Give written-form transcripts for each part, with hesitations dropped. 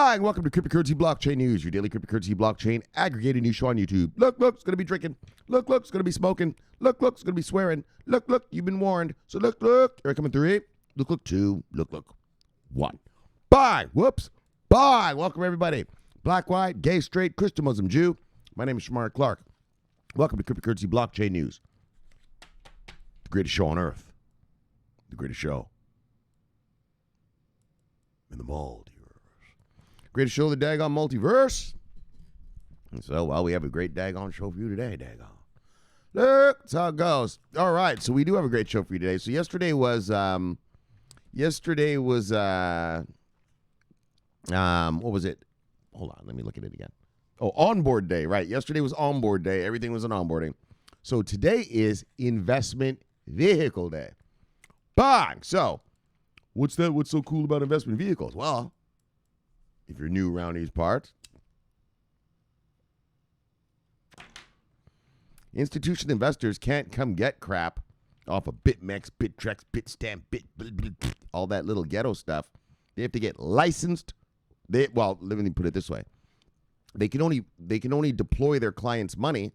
Hi, and welcome to Cryptocurrency Blockchain News, your daily cryptocurrency blockchain aggregated news show on YouTube. Look, it's going to be drinking. Look, it's going to be smoking. Look, it's going to be swearing. Look, you've been warned. So look, here I come in 3. Look, 2. Look, 1. Bye. Whoops. Bye. Welcome, everybody. Black, white, gay, straight, Christian, Muslim, Jew. My name is Shomari Clarke. Welcome to Cryptocurrency Blockchain News. The greatest show on earth. The greatest show in the multiverse. Greatest show of the daggone multiverse. And so, well, we have a great daggone show for you today, daggone. Look, that's how it goes. All right, so we do have a great show for you today. So yesterday was what was it? Hold on, let me look at it again. Oh, onboard day, right. Yesterday was onboard day. Everything was an onboarding. So today is investment vehicle day. Bang! So, what's so cool about investment vehicles? Well, if you're new around these parts, institutional investors can't come get crap off of BitMEX, BitTrex, BitStamp, all that little ghetto stuff. They have to get licensed. Let me put it this way. They can only deploy their clients' money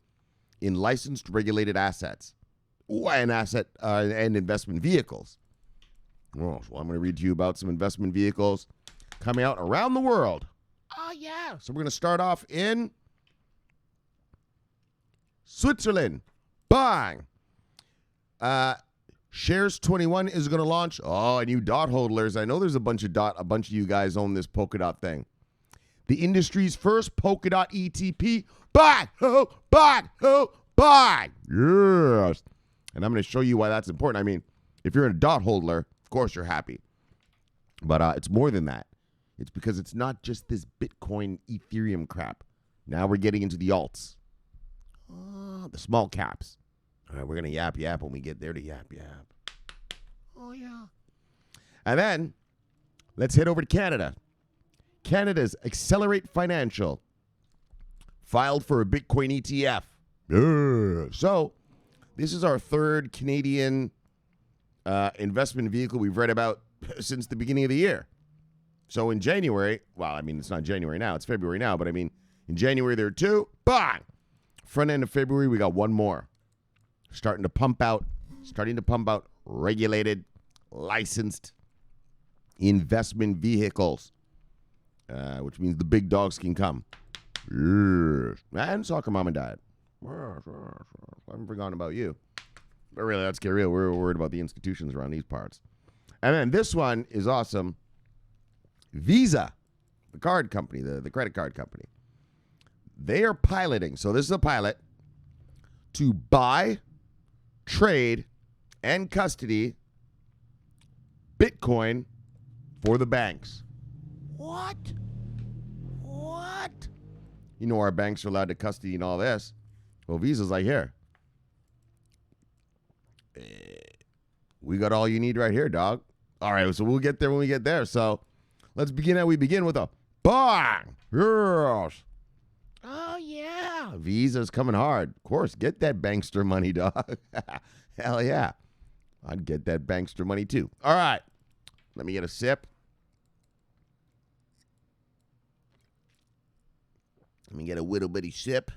in licensed regulated assets and investment vehicles. Well, I'm going to read to you about some investment vehicles coming out around the world. Oh, yeah. So we're going to start off in Switzerland. Bang. Shares 21 is going to launch. Oh, and you dot hodlers. I know there's a bunch of you guys own this Polkadot thing. The industry's first Polkadot ETP. Bang. Bang. Yes. And I'm going to show you why that's important. I mean, if you're a dot hodler, of course you're happy. But it's more than that. It's because it's not just this Bitcoin, Ethereum crap. Now we're getting into the alts. The small caps. All right, we're going to yap when we get there to yap. Oh, yeah. And then let's head over to Canada. Canada's Accelerate Financial filed for a Bitcoin ETF. So this is our third Canadian investment vehicle we've read about since the beginning of the year. So in January, well, I mean, it's not January now, it's February now, but I mean, in January there are 2. Bang! Front end of February, we got 1 more. Starting to pump out regulated, licensed investment vehicles, which means the big dogs can come. And soccer mom and dad. I haven't forgotten about you. But really, let's get real. We're worried about the institutions around these parts. And then this one is awesome. Visa, the card company, the credit card company. They are piloting, so this is a pilot, to buy, trade, and custody Bitcoin for the banks. What? You know our banks are allowed to custody and all this. Well, Visa's like, here. We got all you need right here, dog. All right, so we'll get there when we get there. So let's begin how we begin with a bang. Yes. Oh, yeah. Visa's coming hard. Of course, get that bankster money, dog. Hell yeah. I'd get that bankster money too. All right. Let me get a sip. Let me get a little bitty sip.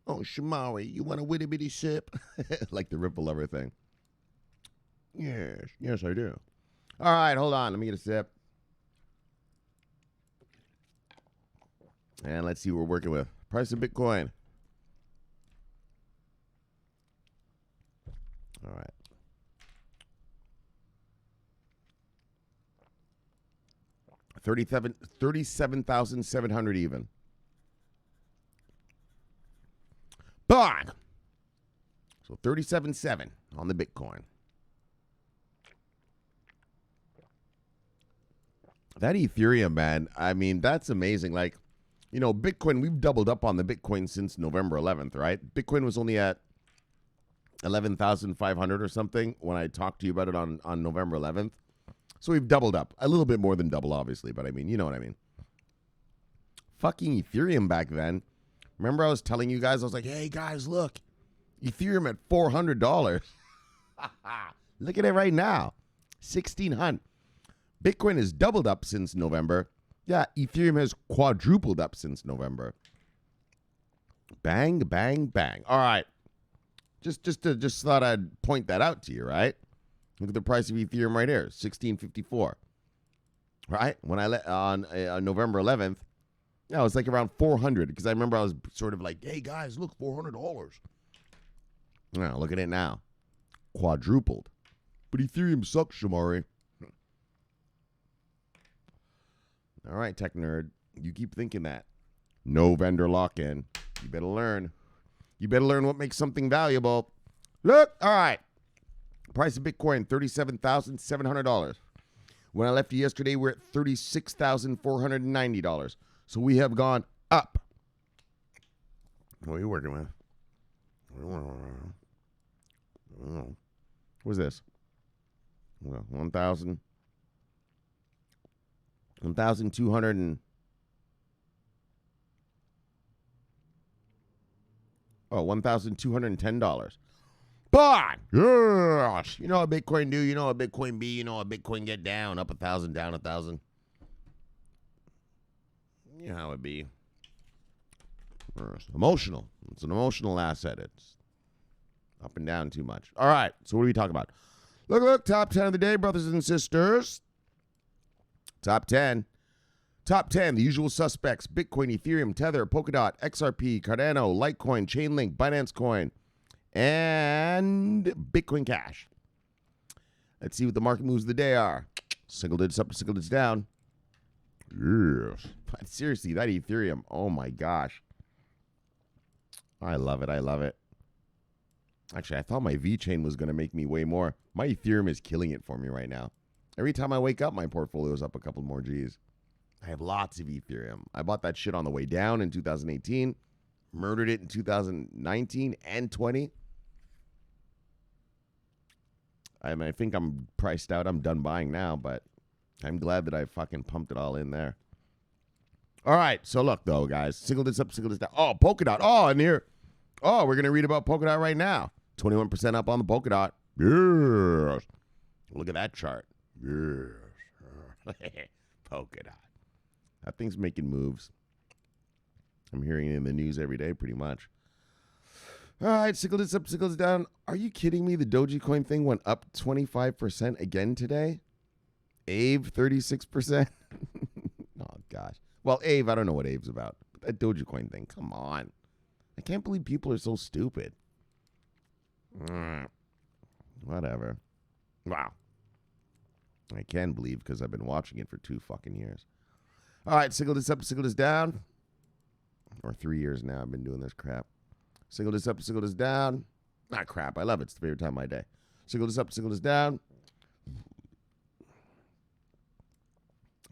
Oh, Shomari, you want a witty bitty sip? Like the Ripple Lover thing. Yes, I do. All right, hold on. Let me get a sip. And let's see what we're working with. Price of Bitcoin. All right. $37,700 even. Bang! So 37.7 on the Bitcoin. That Ethereum, man, I mean, that's amazing. Like, you know, Bitcoin, we've doubled up on the Bitcoin since November 11th, right? Bitcoin was only at 11,500 or something when I talked to you about it on November 11th. So we've doubled up. A little bit more than double, obviously, but I mean, you know what I mean. Fucking Ethereum back then. Remember I was telling you guys, I was like, hey, guys, look. Ethereum at $400. Look at it right now. $1,600. Bitcoin has doubled up since November. Yeah, Ethereum has quadrupled up since November. Bang, bang, bang. All right. Just thought I'd point that out to you, right? Look at the price of Ethereum right here, 1654. Right? When I on November 11th, yeah, it was like around 400 because I remember I was sort of like, "Hey guys, look, $400." Now, look at it now. Quadrupled. But Ethereum sucks, Shomari. All right, tech nerd. You keep thinking that. No vendor lock-in. You better learn. You better learn what makes something valuable. Look, all right. Price of Bitcoin, $37,700. When I left you yesterday, we're at $36,490. So we have gone up. What are you working with? What's this? Well, 1,200 and... Oh, $1,210. But yes, you know what Bitcoin do? You know what Bitcoin be? You know what Bitcoin get down? Up 1,000, down 1,000. You know how it be. It's emotional. It's an emotional asset. It's up and down too much. All right. So what are we talking about? Look. Top 10 of the day, brothers and sisters. Top 10. Top 10, the usual suspects: Bitcoin, Ethereum, Tether, Polkadot, XRP, Cardano, Litecoin, Chainlink, Binance Coin, and Bitcoin Cash. Let's see what the market moves of the day are. Single digits up, single digits down. Yes. But seriously, that Ethereum, oh my gosh. I love it. Actually, I thought my V-Chain was going to make me way more. My Ethereum is killing it for me right now. Every time I wake up, my portfolio is up a couple more G's. I have lots of Ethereum. I bought that shit on the way down in 2018. Murdered it in 2019 and 20. I think I'm priced out. I'm done buying now, but I'm glad that I fucking pumped it all in there. All right. So look, though, guys. Single this up, single this down. Oh, Polkadot. Oh, and here. Oh, we're going to read about Polkadot right now. 21% up on the Polkadot. Yes. Look at that chart. Yes. Polkadot. That thing's making moves. I'm hearing it in the news every day, pretty much. All right, single this up, single this down. Are you kidding me? The Dogecoin thing went up 25% again today. Ave, 36%. Oh, gosh. Well, Ave, I don't know what Ave's about. But that Dogecoin thing, come on. I can't believe people are so stupid. Whatever. Wow. I can believe because I've been watching it for 2 fucking years. All right, single this up, single this down. Or 3 years now I've been doing this crap. Single this up, single this down. Not crap, I love it. It's the favorite time of my day. Single this up, single this down.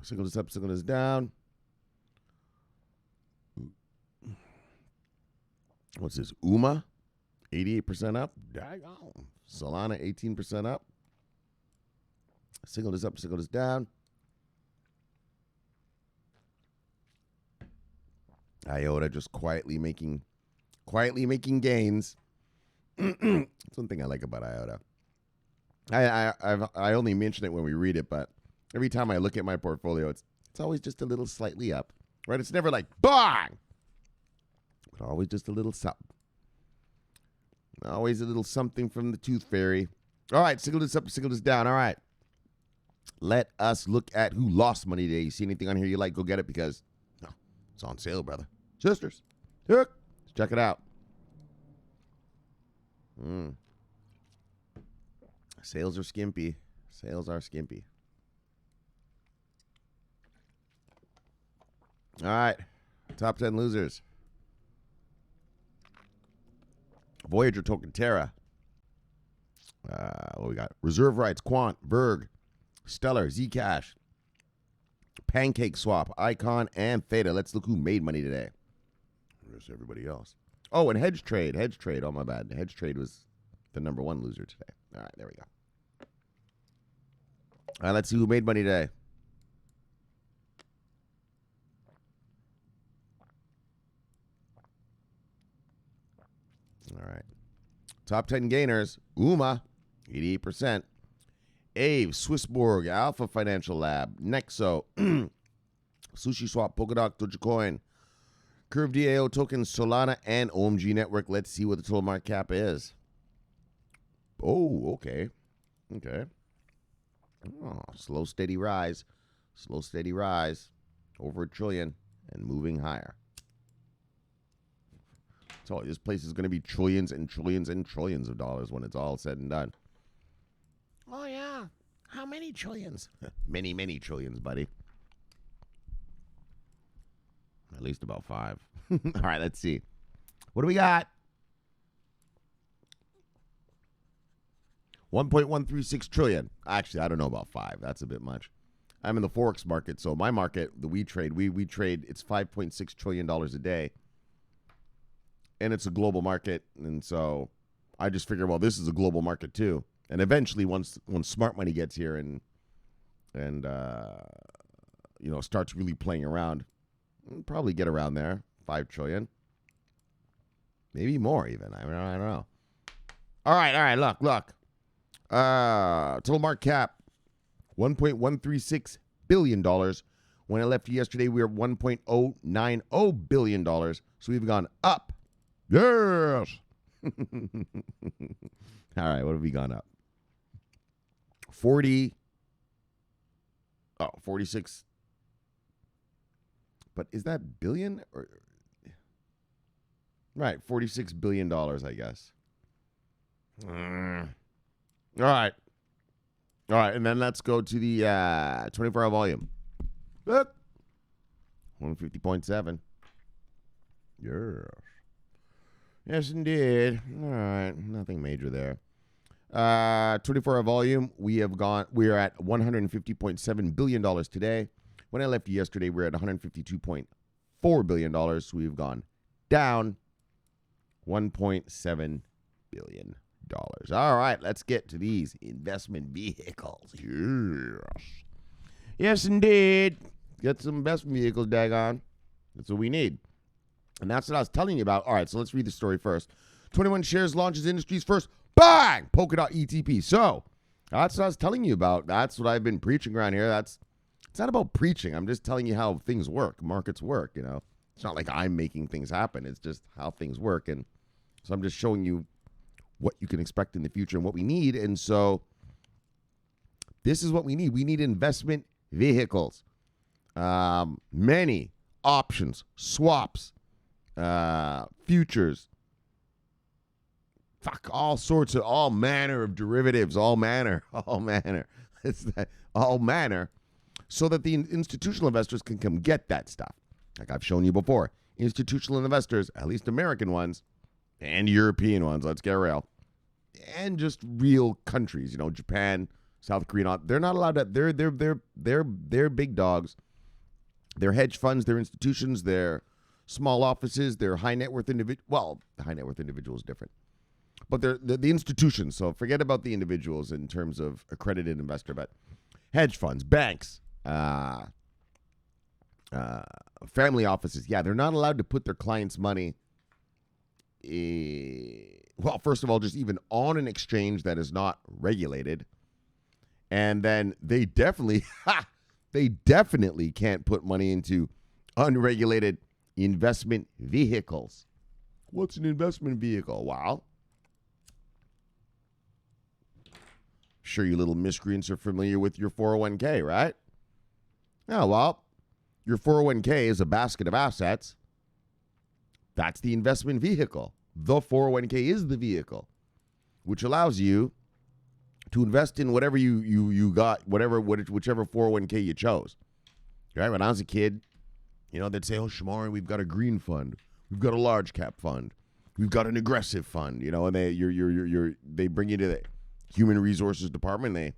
Single this up, single this down. What's this? UMA, 88% up. Daggone. Solana, 18% up. Single this up, single this down. IOTA just quietly making gains. That's one thing I like about IOTA. I only mention it when we read it, but every time I look at my portfolio, it's always just a little slightly up, right? It's never like bang, but always just a little something. Always a little something from the tooth fairy. All right, single this up, single this down. All right, let us look at who lost money today. You see anything on here you like? Go get it because it's on sale, brother. Sisters, look, let's check it out. Sales are skimpy. Sales are skimpy. All right, top 10 losers. Voyager token, Terra. What we got? Reserve Rights, Quant, Verg, Stellar, Zcash, Pancake Swap, Icon, and Theta. Let's look who made money today. Where's everybody else? Oh, and Hedge Trade. Hedge Trade. Oh, my bad. Hedge Trade was the number 1 loser today. All right, there we go. All right, let's see who made money today. All right. Top 10 gainers. UMA, 88%. Ave, Swissborg, Alpha Financial Lab, Nexo, Sushi Swap, Polkadot, Dogecoin, Curve DAO tokens, Solana, and OMG Network. Let's see what the total market cap is. Oh, okay. Okay. Oh, slow, steady rise. Slow, steady rise. Over $1 trillion and moving higher. So this place is going to be trillions and trillions and trillions of dollars when it's all said and done. Oh, yeah. How many trillions? Many, many trillions, buddy. At least about 5. All right, let's see. What do we got? 1.136 trillion. Actually, I don't know about 5. That's a bit much. I'm in the Forex market, so my market, the we trade, it's $5.6 trillion a day. And it's a global market, and so I just figure, well, this is a global market too. And eventually, once smart money gets here and starts really playing around, we'll probably get around there, 5 trillion, maybe more even. I don't know. All right. Look. Total market cap, $1.136 billion. When I left yesterday, we were $1.090 billion. So we've gone up. Yes. All right, what have we gone up? 46. But is that billion or right? $46 billion, I guess. All right, and then let's go to the 24-hour volume. 150.7. Yes, indeed. All right, nothing major there. 24-hour volume, we are at $150.7 billion today. When I left yesterday, we were at $152.4 billion. So we've gone down $1.7 billion. All right, let's get to these investment vehicles. Yes, indeed. Get some investment vehicles, daggone. That's what we need. And that's what I was telling you about. All right, so let's read the story first. 21 shares launches industry's first bang Polkadot ETP. So that's what I was telling you about. That's what I've been preaching around here. It's not about preaching. I'm just telling you how things work, markets work. It's not like I'm making things happen. It's just how things work. And so I'm just showing you what you can expect in the future and what we need. And so this is what we need. We need investment vehicles. Many options, swaps, futures, all manner of derivatives, all manner, so that the institutional investors can come get that stuff. Like I've shown you before, institutional investors, at least American ones and European ones, let's get real, and just real countries, Japan, South Korea, they're not allowed to, they're big dogs. They're hedge funds, they're institutions, they're small offices, they're high net worth individuals. Well, the high net worth individual is different. But they're the institutions, so forget about the individuals in terms of accredited investor, but hedge funds, banks, family offices, they're not allowed to put their clients' money, first of all, just even on an exchange that is not regulated. And then they definitely can't put money into unregulated investment vehicles. What's an investment vehicle? Well, sure you little miscreants are familiar with your 401k, right? Oh, well, your 401k is a basket of assets. That's the investment vehicle. The 401k is the vehicle, which allows you to invest in whatever you got, whichever 401k you chose. Right? When I was a kid, they'd say, "Oh, Shomari, we've got a green fund, we've got a large cap fund, we've got an aggressive fund." And they bring you to the human resources department. And they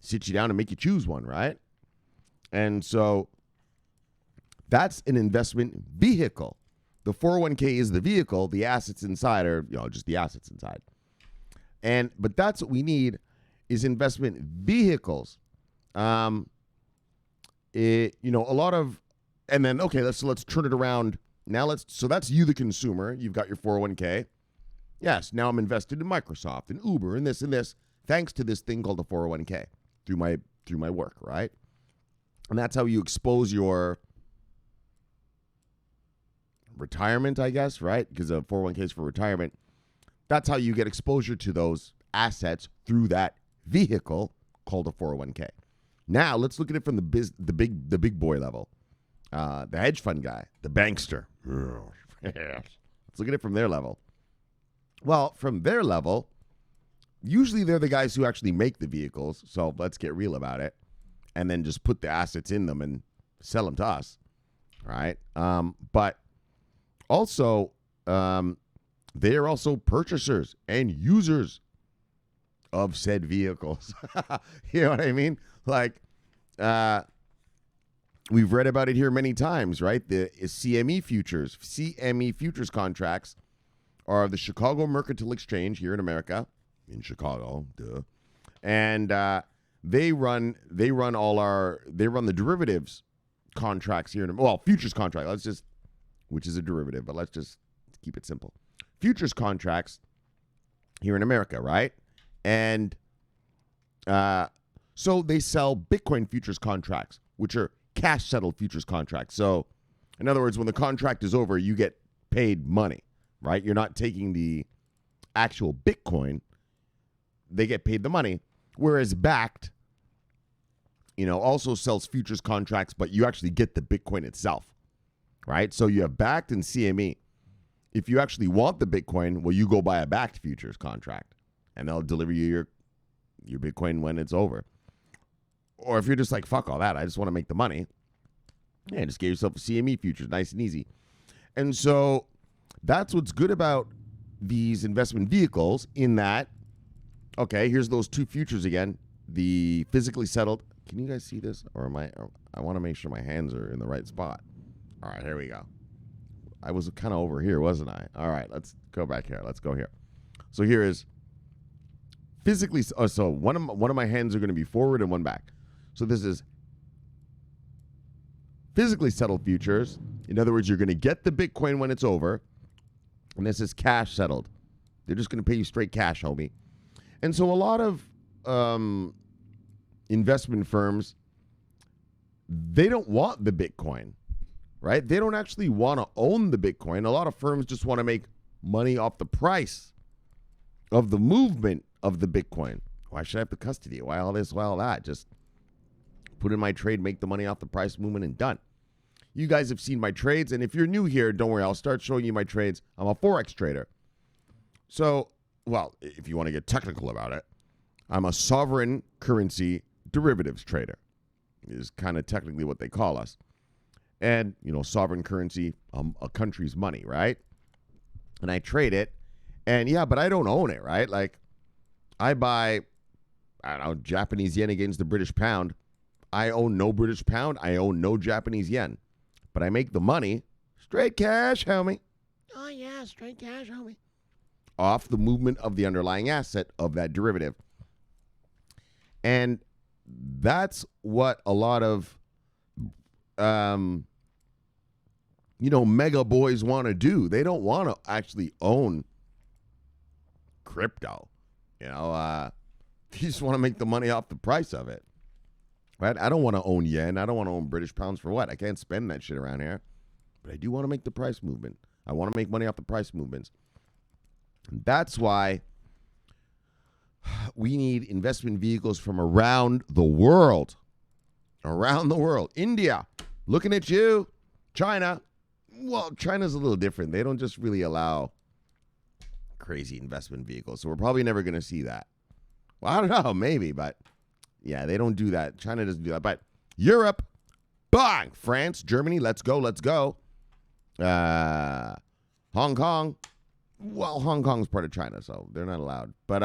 sit you down and make you choose one, right? And so that's an investment vehicle. The 401k is the vehicle. The assets inside are just the assets inside. But that's what we need is investment vehicles. A lot of, and then, okay, let's turn it around. Now so that's you, the consumer. You've got your 401k. Yes, now I'm invested in Microsoft and Uber and this, thanks to this thing called the 401k through my work, right? And that's how you expose your retirement, I guess, right? Because of 401ks for retirement. That's how you get exposure to those assets through that vehicle called a 401k. Now let's look at it from the big boy level, the hedge fund guy, the bankster. Let's look at it from their level. Well, from their level, usually they're the guys who actually make the vehicles. So let's get real about it, and then just put the assets in them and sell them to us, right? But also, they are also purchasers and users of said vehicles. You know what I mean? Like, we've read about it here many times, right? The CME futures contracts are the Chicago Mercantile Exchange here in America, in Chicago, duh. And they run the derivatives contracts here futures contract. Which is a derivative, but let's just keep it simple. Futures contracts here in America, right? And so they sell Bitcoin futures contracts, which are cash settled futures contracts. So in other words, when the contract is over, you get paid money, right? You're not taking the actual Bitcoin. They get paid the money. Whereas Backed, also sells futures contracts, but you actually get the Bitcoin itself, right? So you have Backed and CME. If you actually want the Bitcoin, well, you go buy a Backed futures contract, and they'll deliver you your Bitcoin when it's over. Or if you're just like, fuck all that, I just want to make the money, just get yourself a CME futures, nice and easy. And so that's what's good about these investment vehicles in that, okay, here's those two futures again. The physically settled. Can you guys see this? Or I want to make sure my hands are in the right spot. All right, here we go. I was kind of over here, wasn't I? All right, let's go back here. Let's go here. So here is physically. So one of my hands are going to be forward and one back. So this is physically settled futures. In other words, you're going to get the Bitcoin when it's over. And this is cash settled. They're just going to pay you straight cash, homie. And so a lot of investment firms, they don't want the Bitcoin, right? They don't actually want to own the Bitcoin. A lot of firms just want to make money off the price of the movement of the Bitcoin. Why should I have to custody it? Why all this? Why all that? Just put in my trade, make the money off the price movement, and done. You guys have seen my trades, and if you're new here, don't worry, I'll start showing you my trades. I'm a Forex trader. So, well, if you want to get technical about it, I'm a sovereign currency derivatives trader, is kind of technically what they call us. And, sovereign currency, a country's money, right? And I trade it, and but I don't own it, right? Like, I buy, Japanese yen against the British pound. I own no British pound. I own no Japanese yen. But I make the money straight cash, homie. Oh, yeah, straight cash, homie. Off the movement of the underlying asset of that derivative. And that's what a lot of, mega boys want to do. They don't want to actually own crypto. They just want to make the money off the price of it. Right? I don't want to own yen. I don't want to own British pounds for what? I can't spend that shit around here. But I do want to make the price movement. I want to make money off the price movements. And that's why we need investment vehicles from around the world. Around the world. India, looking at you. China. Well, China's a little different. They don't just really allow crazy investment vehicles. So we're probably never going to see that. Well, I don't know. Maybe, but yeah, they don't do that. China doesn't do that. But Europe, bang! France, Germany, let's go, let's go. Hong Kong. Well, Hong Kong's part of China, so they're not allowed. But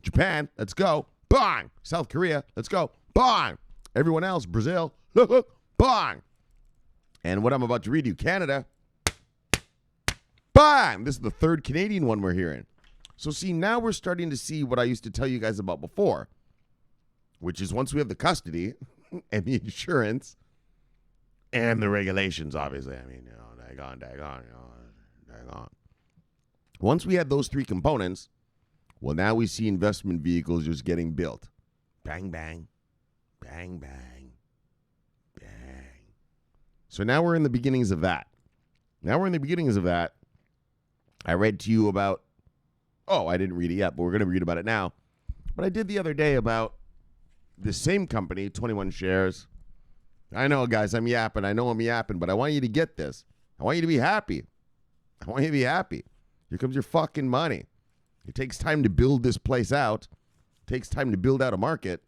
Japan, let's go. Bang! South Korea, let's go. Bang! Everyone else, Brazil, bang! And what I'm about to read you, Canada, bang! This is the third Canadian one we're hearing. So see, now we're starting to see what I used to tell you guys about before, which is once we have the custody and the insurance and the regulations, obviously. I mean, daggone. Once we have those three components, well, now we see investment vehicles just getting built. Bang, bang, bang, bang, bang. So now we're in the beginnings of that. Now we're in the beginnings of that. I read to you about, I didn't read it yet, but we're going to read about it now. But I did the other day about the same company, 21 shares. I know, guys, I'm yapping. I know I'm yapping, but I want you to get this. I want you to be happy. I want you to be happy. Here comes your fucking money. It takes time to build this place out. It takes time to build out a market.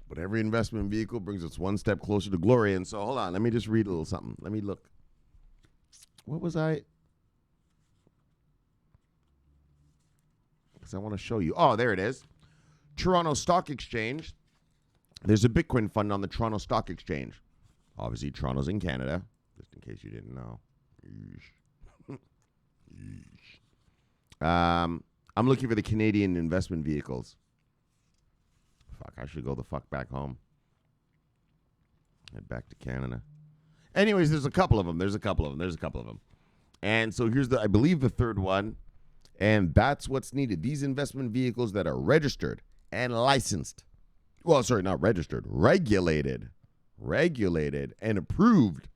But every investment vehicle brings us one step closer to glory. And so, hold on. Let me just read a little something. Let me look. What was I? Because I want to show you. Oh, there it is. Toronto Stock Exchange. There's a Bitcoin fund on the Toronto Stock Exchange. Obviously, Toronto's in Canada, just in case you didn't know. I'm looking for the Canadian investment vehicles. Fuck, I should go the fuck back home. Head back to Canada. Anyways, there's a couple of them. And so here's I believe the third one. And that's what's needed. These investment vehicles that are registered and licensed. Well, sorry, not registered. Regulated and approved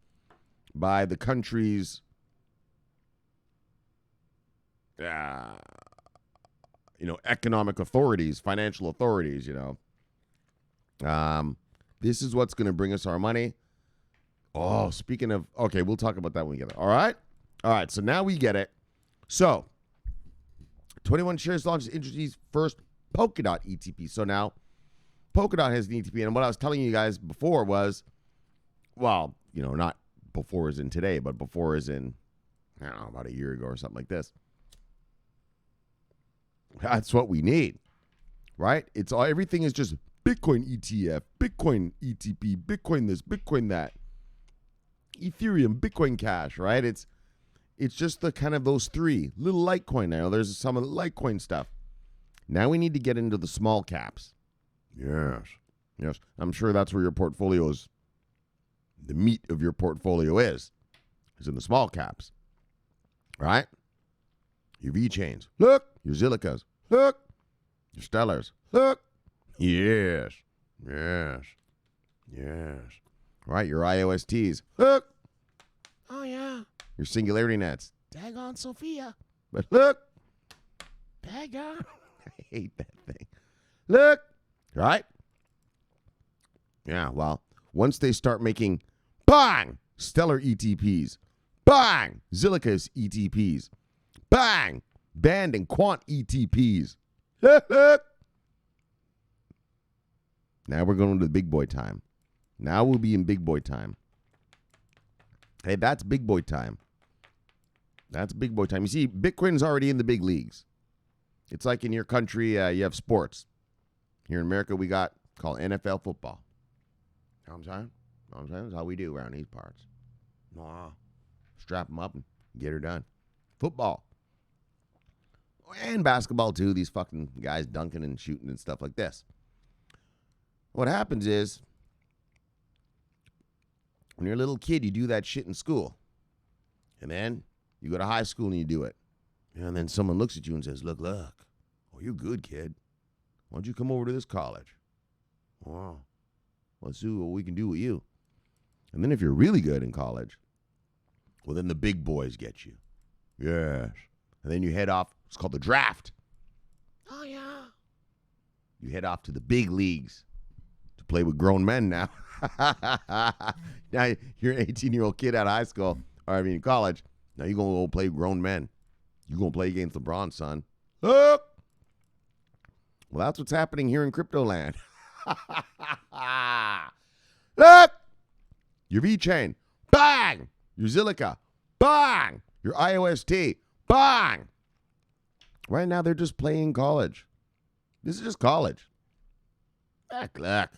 by the country's economic authorities, financial authorities, This is what's going to bring us our money. Oh, speaking of, okay, we'll talk about that when we get it. All right, so now we get it. So, 21 shares launched Industry's first Polkadot ETP. So now, Polkadot has an ETP. And what I was telling you guys before was, well, not before as in today, but before as in, I don't know, about a year ago or something like this. That's what we need, right? Everything is just Bitcoin ETF, Bitcoin ETP, Bitcoin this, Bitcoin that, Ethereum, Bitcoin Cash, right? It's just the kind of those three. Little Litecoin now. There's some of the Litecoin stuff. Now we need to get into the small caps. Yes. I'm sure that's where your portfolio is. The meat of your portfolio is in the small caps, right? Your V-Chains. Look. Your Zilicas. Look. Your Stellars. Look. Yes. Right, your IOSTs. Look. Oh, yeah. Your Singularity Nets. Daggone Sophia. But look. Daggone. I hate that thing. Look. Right? Yeah, well, once they start making bang, Stellar ETPs, bang, Zilicas ETPs, bang, Band and Quant ETPs. Now we're going to the big boy time. Now we'll be in big boy time. Hey, that's big boy time. That's big boy time. You see, Bitcoin's already in the big leagues. It's like in your country, you have sports. Here in America, we got called NFL football. You know what I'm saying? That's how we do around these parts. Strap them up and get her done. Football. And basketball, too. These fucking guys dunking and shooting and stuff like this. What happens is, when you're a little kid, you do that shit in school. And then you go to high school and you do it. And then someone looks at you and says, look. Oh, you're good, kid. Why don't you come over to this college? Wow. Let's see what we can do with you. And then if you're really good in college, well, then the big boys get you. Yes. And then you head off. It's called the draft. Oh, yeah. You head off to the big leagues to play with grown men now. Now you're an 18-year-old kid out of high school, college. Now you're going to go play with grown men. You're going to play against LeBron, son. Look. Well, that's what's happening here in crypto land. Look. Your V-Chain. Bang. Your Zilica. Bang. Your IOST. Bang. Right now, they're just playing college. This is just college. Look.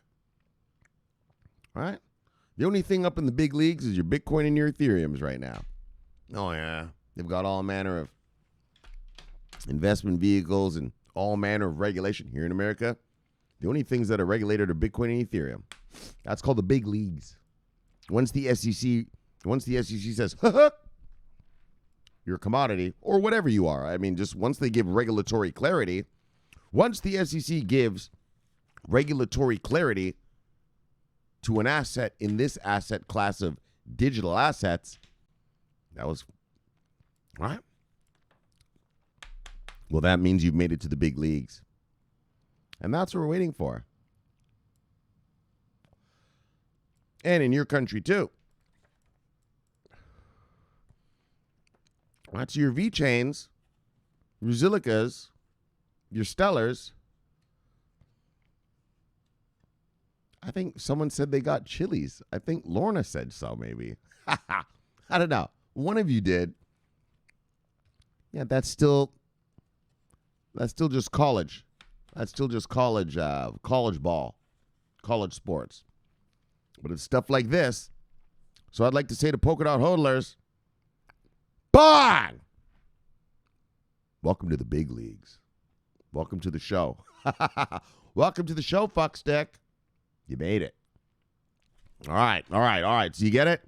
Right? The only thing up in the big leagues is your Bitcoin and your Ethereums right now. Oh, yeah. They've got all manner of investment vehicles and all manner of regulation here in America. The only things that are regulated are Bitcoin and Ethereum. That's called the big leagues. Once the SEC says, you're a commodity, or whatever you are. Just once they give regulatory clarity, once the SEC gives regulatory clarity to an asset in this asset class of digital assets, That was, all right. Well, that means you've made it to the big leagues. And that's what we're waiting for. And in your country, too. That's your V-Chains, your Zilicas, your Stellars. I think someone said they got Chili's. I think Lorna said so, maybe. I don't know. One of you did. Yeah, that's still just college. That's still just college ball, college sports. But it's stuff like this. So I'd like to say to Polkadot hodlers, bang! Welcome to the big leagues. Welcome to the show. Welcome to the show, fuckstick. You made it. All right. So you get it?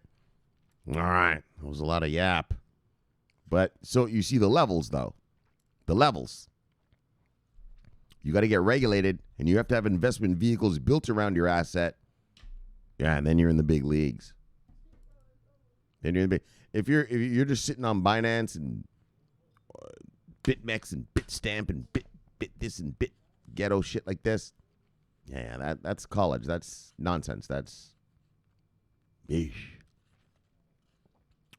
All right. That was a lot of yap. But so you see the levels, though. The levels. You got to get regulated, and you have to have investment vehicles built around your asset. Yeah, and then you're in the big leagues. Then you're in the big. If you're just sitting on Binance and BitMEX and Bitstamp and bit this and bit ghetto shit like this, yeah, that's college. That's nonsense. That's yeesh.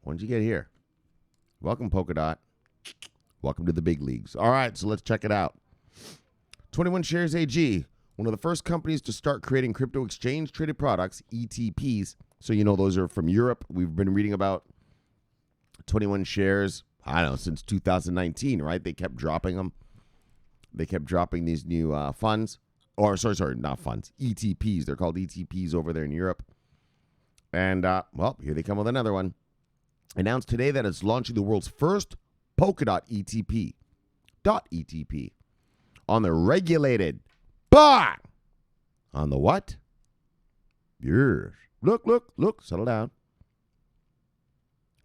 When'd you get here? Welcome, Polkadot. Welcome to the big leagues. All right, so let's check it out. 21 Shares AG, one of the first companies to start creating crypto exchange traded products, ETPs. So you know those are from Europe. We've been reading about 21 Shares, I don't know, since 2019, right? They kept dropping them. They kept dropping these new funds. Or, sorry, not funds. ETPs. They're called ETPs over there in Europe. And, well, here they come with another one. Announced today that it's launching the world's first Polkadot ETP. .ETP. On the regulated. Bang! On the what? Yes. Look. Settle down.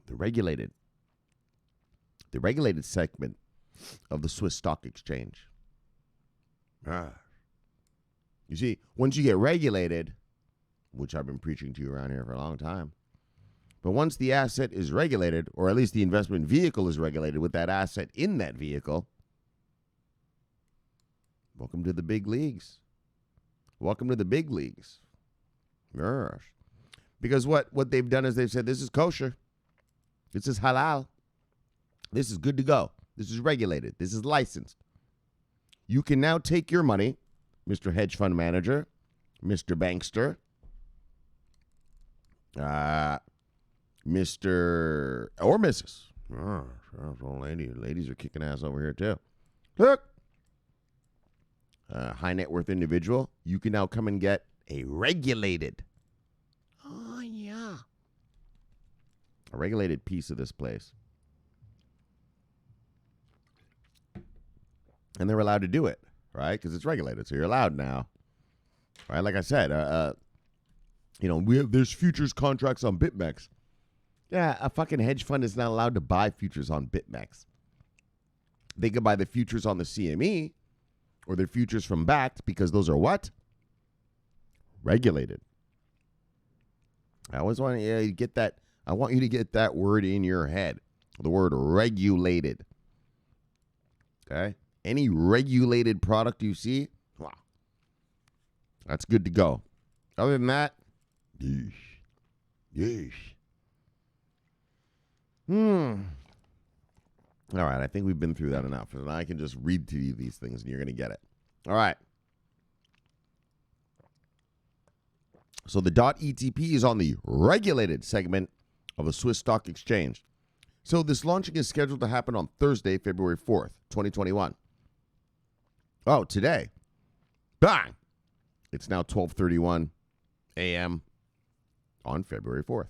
The regulated segment of the Swiss Stock Exchange. You see, once you get regulated, which I've been preaching to you around here for a long time, but once the asset is regulated, or at least the investment vehicle is regulated with that asset in that vehicle, welcome to the big leagues. Welcome to the big leagues. Yes. Because what they've done is they've said, this is kosher. This is halal. This is good to go. This is regulated. This is licensed. You can now take your money, Mr. Hedge Fund Manager, Mr. Bankster, Mr. or Mrs. Oh, old lady. Ladies are kicking ass over here, too. Look. High net worth individual, you can now come and get a regulated. Oh, yeah. A regulated piece of this place. And they're allowed to do it, right? Because it's regulated, so you're allowed now. Right? Like I said, there's futures contracts on BitMEX. Yeah, a fucking hedge fund is not allowed to buy futures on BitMEX. They can buy the futures on the CME or their futures from Bakkt because those are what? Regulated. I always want to get that. I want you to get that word in your head. The word regulated. Okay? Any regulated product you see, wow, that's good to go. Other than that, yeesh. All right, I think we've been through that enough. And I can just read to you these things and you're going to get it. All right. So the .ETP is on the regulated segment of the Swiss Stock Exchange. So this launching is scheduled to happen on Thursday, February 4th, 2021. Oh, today. Bang! It's now 12:31 a.m. on February 4th.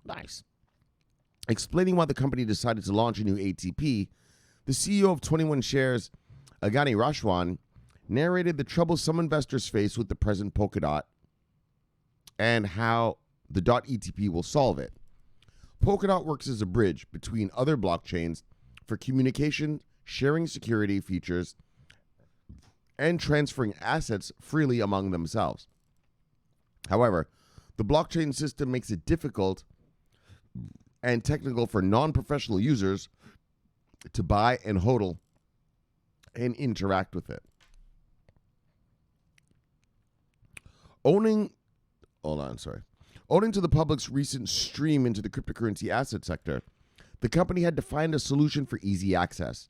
Nice. Explaining why the company decided to launch a new ATP, the CEO of 21 Shares, Agani Rashwan, narrated the trouble some investors face with the present Polkadot and how the .ETP will solve it. Polkadot works as a bridge between other blockchains for communication, sharing security features, and transferring assets freely among themselves. However, the blockchain system makes it difficult and technical for non-professional users to buy and hodl and interact with it. Owning to the public's recent stream into the cryptocurrency asset sector, the company had to find a solution for easy access.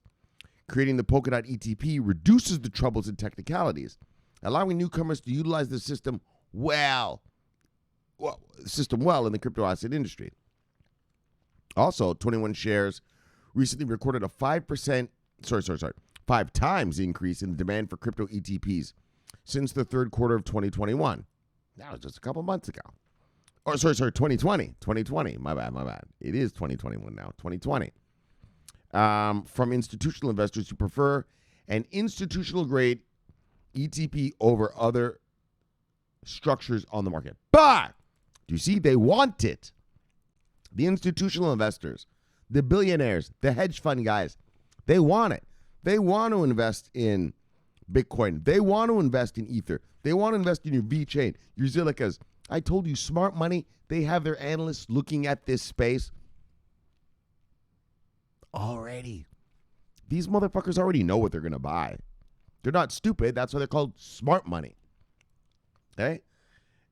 Creating the Polkadot ETP reduces the troubles and technicalities, allowing newcomers to utilize the system well in the crypto asset industry. Also, 21 Shares recently recorded a 5 times increase in the demand for crypto ETPs since the third quarter of 2021. That was just a couple months ago. 2020. My bad. It is 2021 now. 2020. From institutional investors who prefer an institutional grade ETP over other structures on the market. But, do you see, they want it. The institutional investors, the billionaires, the hedge fund guys, they want it. They want to invest in Bitcoin. They want to invest in Ether. They want to invest in your VeChain, your Zilicas. I told you, smart money, they have their analysts looking at this space already. These motherfuckers already know what they're going to buy. They're not stupid. That's why they're called smart money. Okay?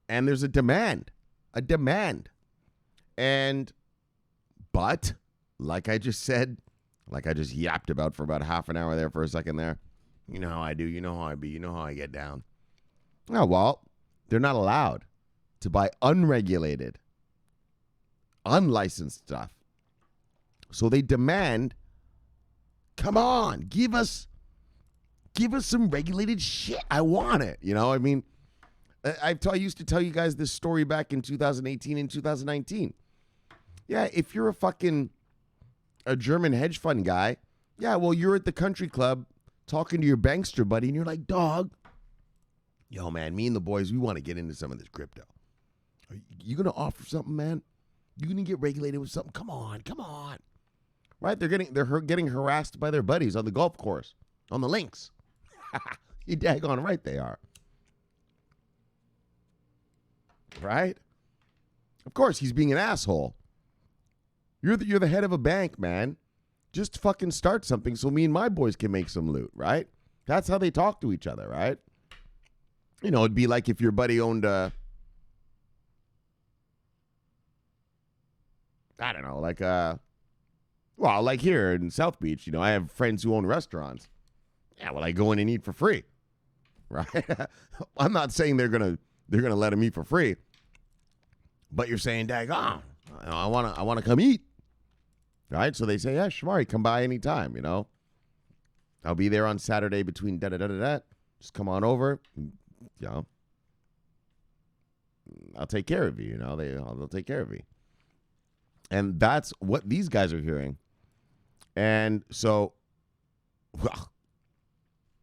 And there's a demand. But, like I just said, like I just yapped about for about half an hour there for a second there, you know how I do, you know how I be, you know how I get down. Oh, well, they're not allowed to buy unregulated, unlicensed stuff. So they demand, come on, give us some regulated shit. I want it. You know, I mean, I used to tell you guys this story back in 2018 and 2019. Yeah, if you're a German hedge fund guy, yeah, well, you're at the country club talking to your bankster buddy, and you're like, dog, yo, man, me and the boys, we want to get into some of this crypto. Are you going to offer something, man? You going to get regulated with something? Come on. Right? They're getting harassed by their buddies on the golf course, on the links. You daggone right they are. Right? Of course, he's being an asshole. You're the head of a bank, man. Just fucking start something so me and my boys can make some loot, right? That's how they talk to each other, right? You know, it'd be like if your buddy owned I don't know, like here in South Beach, you know, I have friends who own restaurants. Yeah, well, I go in and eat for free, right? I'm not saying they're gonna let them eat for free, but you're saying, daggone, I wanna come eat, right? So they say, yeah, Shomari, come by anytime, you know. I'll be there on Saturday between da-da-da-da-da. Just come on over, you know. I'll take care of you, you know. They'll take care of you. And that's what these guys are hearing. And so, well,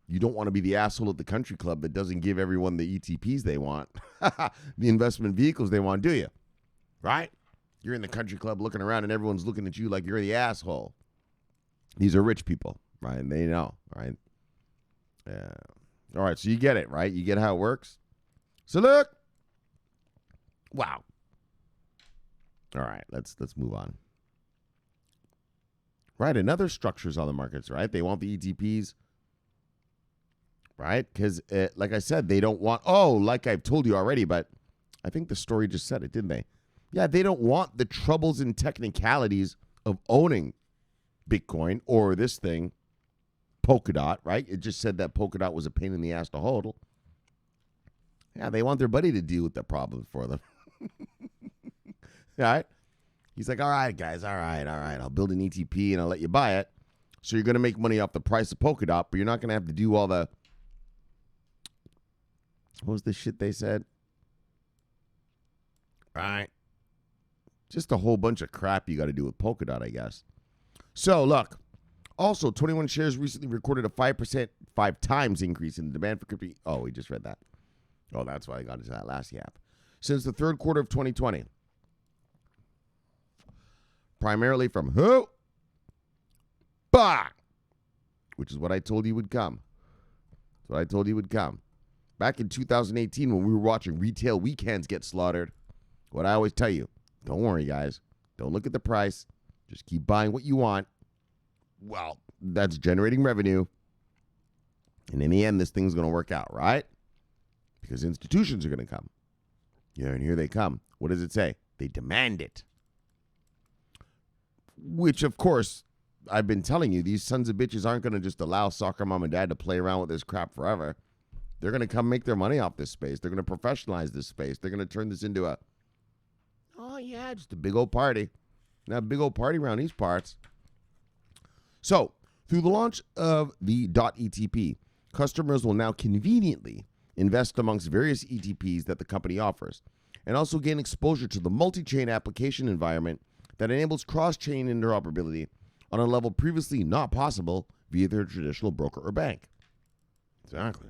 you don't want to be the asshole at the country club that doesn't give everyone the ETPs they want, the investment vehicles they want, do you? Right? You're in the country club looking around and everyone's looking at you like you're the asshole. These are rich people, right? And they know, right? Yeah. All right, so you get it, right? You get how it works? So look. Wow. All right, let's move on. Right, another structures on the markets, right? They want the ETPs, right? Because, like I said, they don't want, like I've told you already, but I think the story just said it, didn't they? Yeah, they don't want the troubles and technicalities of owning Bitcoin or this thing, Polkadot, right? It just said that Polkadot was a pain in the ass to hold. Yeah, they want their buddy to deal with the problem for them. All right. He's like, all right, guys, all right. I'll build an ETP and I'll let you buy it. So you're going to make money off the price of Polkadot, but you're not going to have to do all the, what was the shit they said? Right. Just a whole bunch of crap you got to do with Polkadot, I guess. So look, also 21 Shares recently recorded a 5 times increase in the demand for crypto. Oh, we just read that. Oh, that's why I got into that last yap. Since the third quarter of 2020. Primarily from who? Bah! Which is what I told you would come. That's what I told you would come. Back in 2018 when we were watching retail weekends get slaughtered, what I always tell you, don't worry, guys. Don't look at the price. Just keep buying what you want. Well, that's generating revenue. And in the end, this thing's going to work out, right? Because institutions are going to come. Yeah, and here they come. What does it say? They demand it. Which, of course, I've been telling you, these sons of bitches aren't going to just allow soccer mom and dad to play around with this crap forever. They're going to come make their money off this space. They're going to professionalize this space. They're going to turn this into just a big old party. Now, big old party around these parts. So, through the launch of the .ETP, customers will now conveniently invest amongst various ETPs that the company offers, and also gain exposure to the multi-chain application environment that enables cross-chain interoperability on a level previously not possible via their traditional broker or bank. Exactly.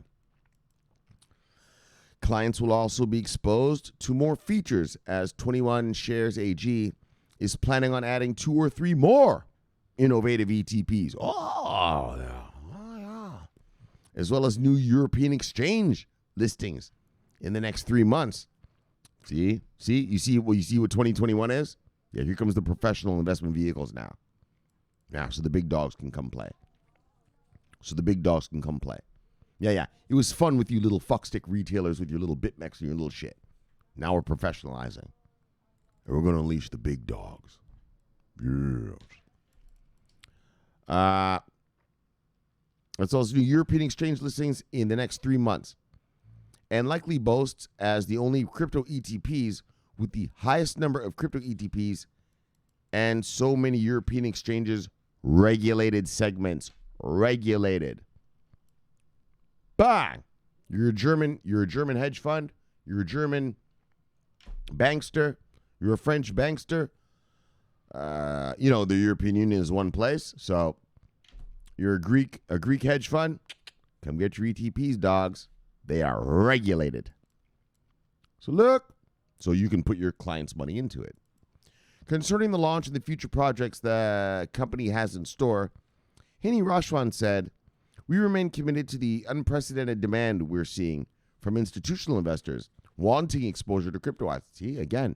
Clients will also be exposed to more features as 21 Shares AG is planning on adding 2 or 3 more innovative ETPs. As well as new European exchange listings in the next 3 months. You see what 2021 is? Yeah, here comes the professional investment vehicles now. So the big dogs can come play. Yeah. It was fun with you little fuckstick retailers with your little BitMEX and your little shit. Now we're professionalizing. And we're going to unleash the big dogs. Yes. Let's also do European exchange listings in the next 3 months. And likely boasts as the only crypto ETPs with the highest number of crypto ETPs and so many European exchanges regulated segments. Regulated. Bang! You're a German hedge fund. You're a German bankster. You're a French bankster. The European Union is one place. So you're a Greek hedge fund. Come get your ETPs, dogs. They are regulated. So you can put your clients' money into it. Concerning the launch and the future projects the company has in store, Hini Rashwan said, "We remain committed to the unprecedented demand we're seeing from institutional investors wanting exposure to crypto assets." See, again,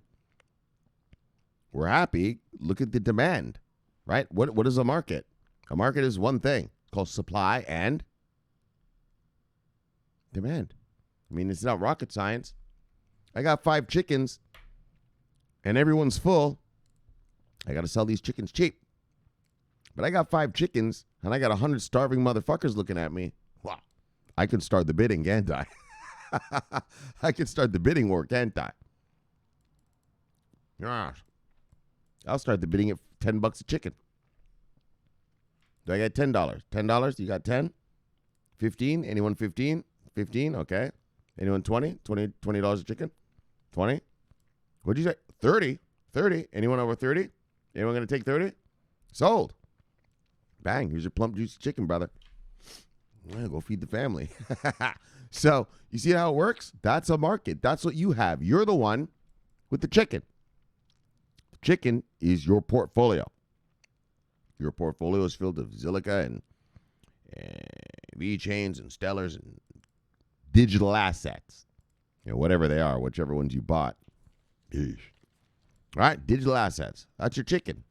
we're happy. Look at the demand, right? What is a market? A market is one thing called supply and demand. I mean, it's not rocket science. I got 5 chickens and everyone's full. I got to sell these chickens cheap. But I got 5 chickens and I got 100 starving motherfuckers looking at me. Wow. I can start the bidding, can't I? I can start the bidding war, can't I? Gosh. I'll start the bidding at $10 a chicken. Do I get $10? $10? You got 10? 15? Anyone 15? 15? Okay. Anyone 20? $20 a chicken? 20? What'd you say? 30? 30? Anyone over 30? Anyone going to take 30? Sold. Bang. Here's your plump, juicy chicken, brother. Yeah, go feed the family. So, you see how it works? That's a market. That's what you have. You're the one with the chicken. The chicken is your portfolio. Your portfolio is filled with Zilliqa and V-Chains and Stellars and digital assets. Whatever they are, whichever ones you bought. Yeesh. All right, digital assets. That's your chicken.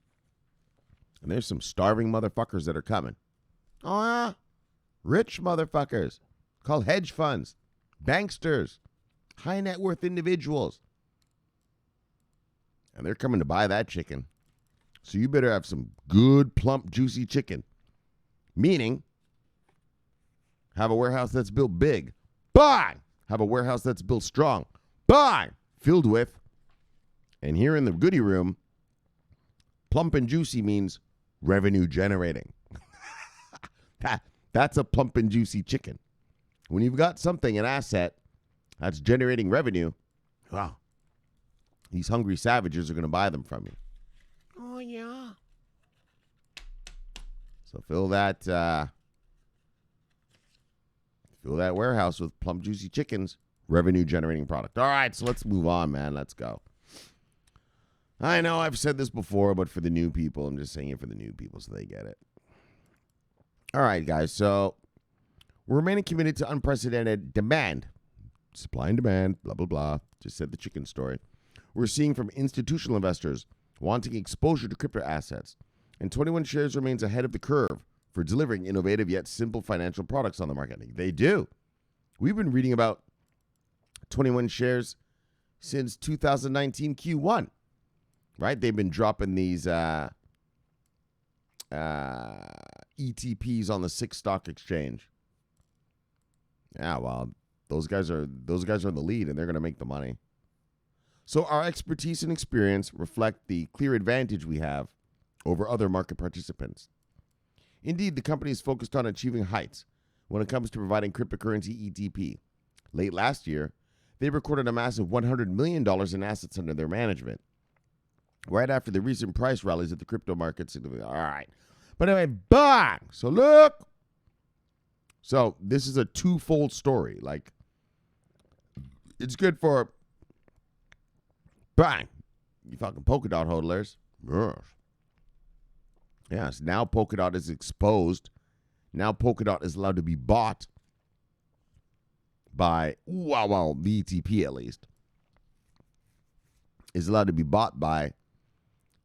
And there's some starving motherfuckers that are coming. Oh, yeah. Rich motherfuckers. Called hedge funds. Banksters. High net worth individuals. And they're coming to buy that chicken. So you better have some good, plump, juicy chicken. Meaning, have a warehouse that's built big. Buy! Have a warehouse that's built strong. Buy! Filled with. And here in the goodie room, plump and juicy means revenue generating. That's a plump and juicy chicken. When you've got something, an asset, that's generating revenue, wow, these hungry savages are going to buy them from you. Oh, yeah. So fill that warehouse with plump, juicy chickens, revenue generating product. All right, so let's move on, man. Let's go. I know I've said this before, but for the new people, I'm just saying it for the new people so they get it. All right, guys, so we're remaining committed to unprecedented demand. Supply and demand, blah, blah, blah. Just said the chicken story. We're seeing from institutional investors wanting exposure to crypto assets. And 21 Shares remains ahead of the curve for delivering innovative yet simple financial products on the market. They do. We've been reading about 21 Shares since 2019 Q1, right? They've been dropping these ETPs on the SIX stock exchange. Yeah, well, those guys are the lead, and they're going to make the money. So our expertise and experience reflect the clear advantage we have over other market participants. Indeed, the company is focused on achieving heights when it comes to providing cryptocurrency ETP. Late last year, they recorded a massive $100 million in assets under their management. Right after the recent price rallies at the crypto markets. All right. But anyway, bang! So look. So this is a twofold story. Like, it's good for, bang, you fucking Polkadot hodlers. Yes, now Polkadot is exposed. Now Polkadot is allowed to be bought by, well, the ETP at least, is allowed to be bought by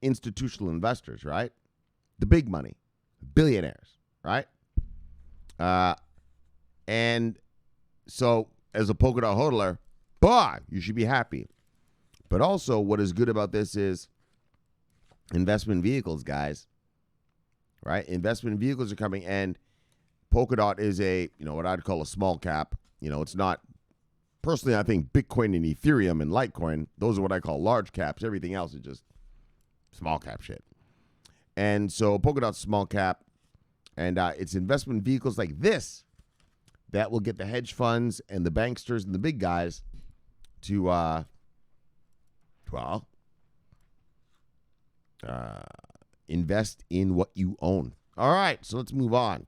institutional investors, right? The big money, billionaires, right? And so as a Polkadot hodler, you should be happy. But also what is good about this is investment vehicles, guys, right? Investment vehicles are coming, and Polkadot is a, what I'd call a small cap. It's not, personally, I think Bitcoin and Ethereum and Litecoin, those are what I call large caps. Everything else is just small cap shit. And so Polkadot's small cap, and it's investment vehicles like this that will get the hedge funds and the banksters and the big guys to, invest in what you own. All right, so let's move on.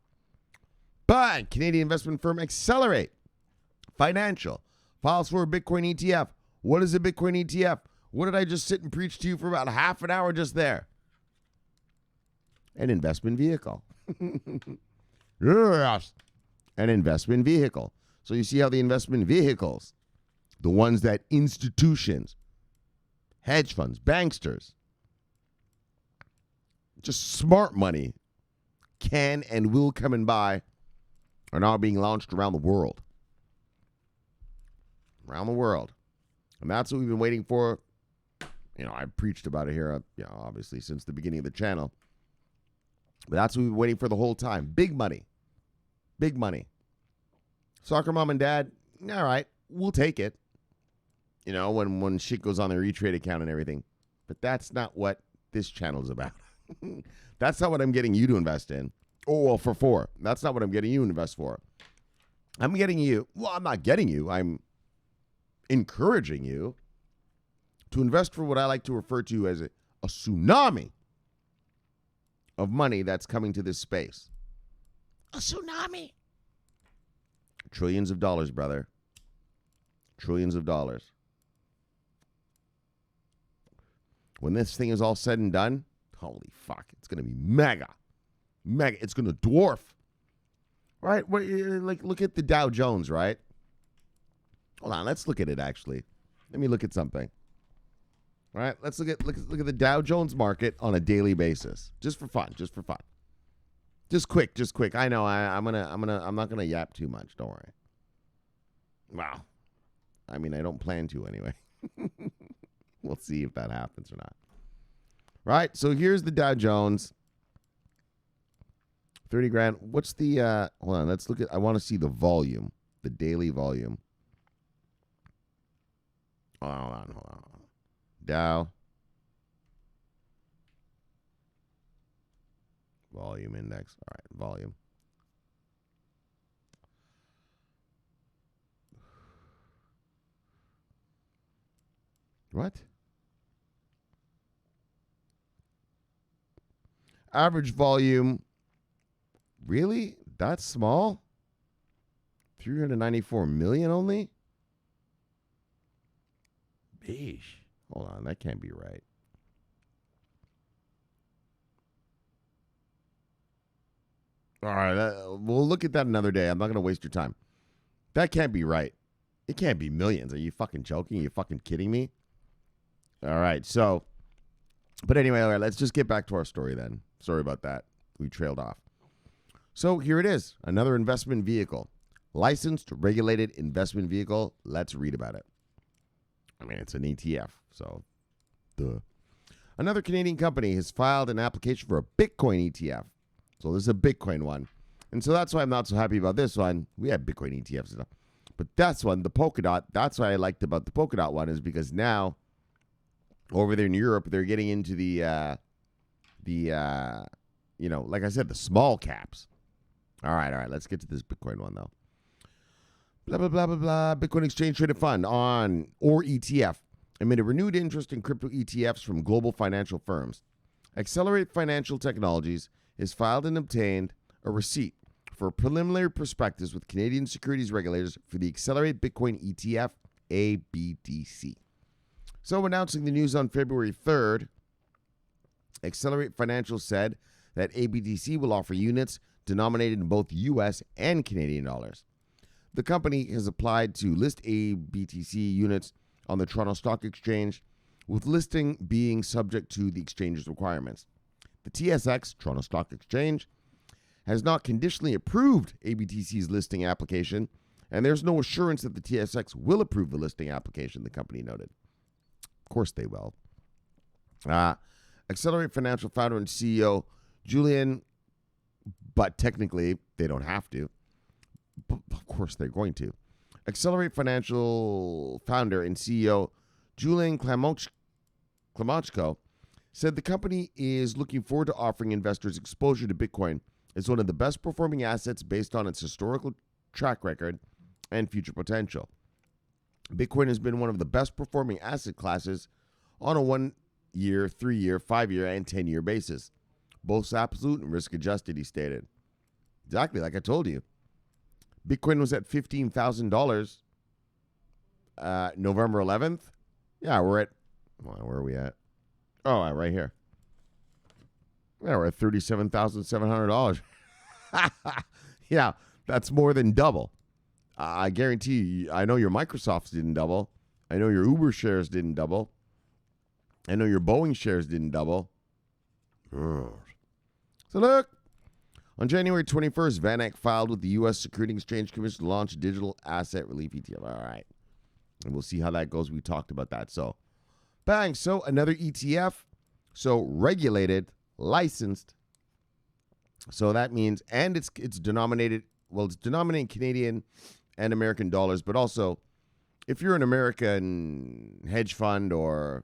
But Canadian investment firm Accelerate Financial files for a Bitcoin ETF. What is a Bitcoin ETF? What did I just sit and preach to you for about half an hour just there? An investment vehicle. Yes. An investment vehicle. So you see how the investment vehicles, the ones that institutions, hedge funds, banksters, just smart money can and will come and buy, are now being launched around the world. Around the world. And that's what we've been waiting for. I've preached about it here, obviously since the beginning of the channel. But that's what we've been waiting for the whole time. Big money. Big money. Soccer mom and dad, all right, we'll take it. When shit goes on their E-Trade account and everything. But that's not what this channel is about. That's not what I'm getting you to invest in. For. That's not what I'm getting you to invest for. I'm not getting you. I'm encouraging you to invest for what I like to refer to as a tsunami of money that's coming to this space. A tsunami. Trillions of dollars, brother. Trillions of dollars. When this thing is all said and done, holy fuck, it's going to be mega. Mega. It's going to dwarf. Right? Look at the Dow Jones, right? Hold on, let's look at it actually. Let me look at something. All right, let's look at the Dow Jones market on a daily basis, just for fun. Just quick. I know I'm not gonna yap too much. Don't worry. Wow. I mean, I don't plan to anyway. We'll see if that happens or not. Right. So here's the Dow Jones. 30 grand. What's the? Hold on. Let's look at. I want to see the volume, the daily volume. Hold on. Dow volume index. All right, volume. What? Average volume. Really? That's small? 394 million only? Beesh. Hold on, that can't be right. All right, we'll look at that another day. I'm not going to waste your time. That can't be right. It can't be millions. Are you fucking joking? Are you fucking kidding me? All right, so But anyway, all right, let's just get back to our story then. Sorry about that. We trailed off. So here it is, another investment vehicle. Licensed, regulated investment vehicle. Let's read about it. I mean, it's an ETF, so duh. Another Canadian company has filed an application for a Bitcoin ETF. So this is a Bitcoin one. And so that's why I'm not so happy about this one. We have Bitcoin ETFs and stuff. But that's one, the Polkadot, that's what I liked about the Polkadot one is because now, over there in Europe, they're getting into the like I said, the small caps. All right, let's get to this Bitcoin one, though. Blah, blah, blah, blah, blah. Bitcoin Exchange Traded Fund or ETF amid a renewed interest in crypto ETFs from global financial firms. Accelerate Financial Technologies has filed and obtained a receipt for preliminary prospectus with Canadian securities regulators for the Accelerate Bitcoin ETF, ABTC. So announcing the news on February 3rd, Accelerate Financial said that ABTC will offer units denominated in both U.S. and Canadian dollars. The company has applied to list ABTC units on the Toronto Stock Exchange, with listing being subject to the exchange's requirements. The TSX, Toronto Stock Exchange, has not conditionally approved ABTC's listing application, and there's no assurance that the TSX will approve the listing application, the company noted. Of course they will. Accelerate Financial founder and CEO Julian, but technically they don't have to. But of course they're going to. Accelerate Financial founder and CEO Julian Klamochko said the company is looking forward to offering investors exposure to Bitcoin as one of the best performing assets based on its historical track record and future potential. Bitcoin has been one of the best performing asset classes on a 1 year, 3 year, 5 year, and 10 year basis, both absolute and risk adjusted, he stated. Exactly like I told you. Bitcoin was at $15,000 November 11th. Yeah, we're at, where are we at? Oh, right here. Yeah, we're at $37,700. Yeah, that's more than double. I guarantee you, I know your Microsofts didn't double. I know your Uber shares didn't double. I know your Boeing shares didn't double. So look, on January 21st, VanEck filed with the U.S. Securities and Exchange Commission to launch a digital asset relief ETF. All right. And we'll see how that goes. We talked about that. So, bang. So, another ETF. So, regulated, licensed. So, that means, and it's denominated, it's denominated in Canadian and American dollars, but also, if you're an American hedge fund or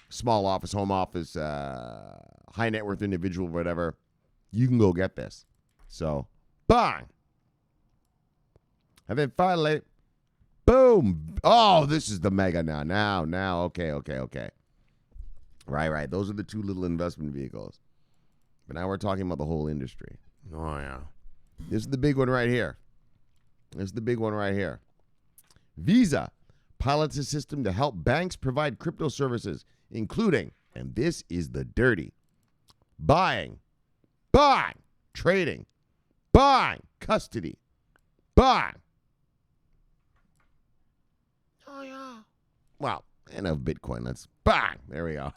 small office, home office, high net worth individual, whatever, you can go get this. So, bang. And then finally, boom. Oh, this is the mega now. Now. Okay. Right. Those are the two little investment vehicles. But now we're talking about the whole industry. Oh, yeah. This is the big one right here. Visa pilots a system to help banks provide crypto services, including, and this is the dirty, buying, trading, custody, buying. Oh, yeah. Well, and of Bitcoin. Let's bang. There we go.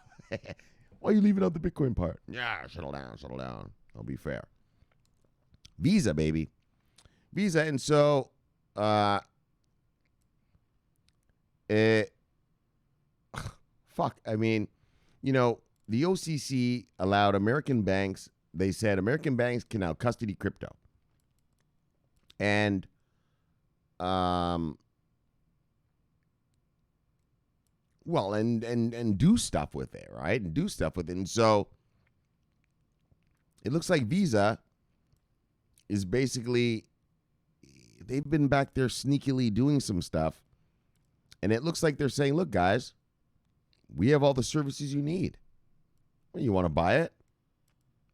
Why are you leaving out the Bitcoin part? Yeah, settle down. I'll be fair. Visa, baby. Visa. And so, fuck. I mean, the OCC allowed American banks, they said American banks can now custody crypto. And, and do stuff with it, right? And so it looks like Visa is basically, they've been back there sneakily doing some stuff. And it looks like they're saying, look, guys, we have all the services you need. Well, you want to buy it?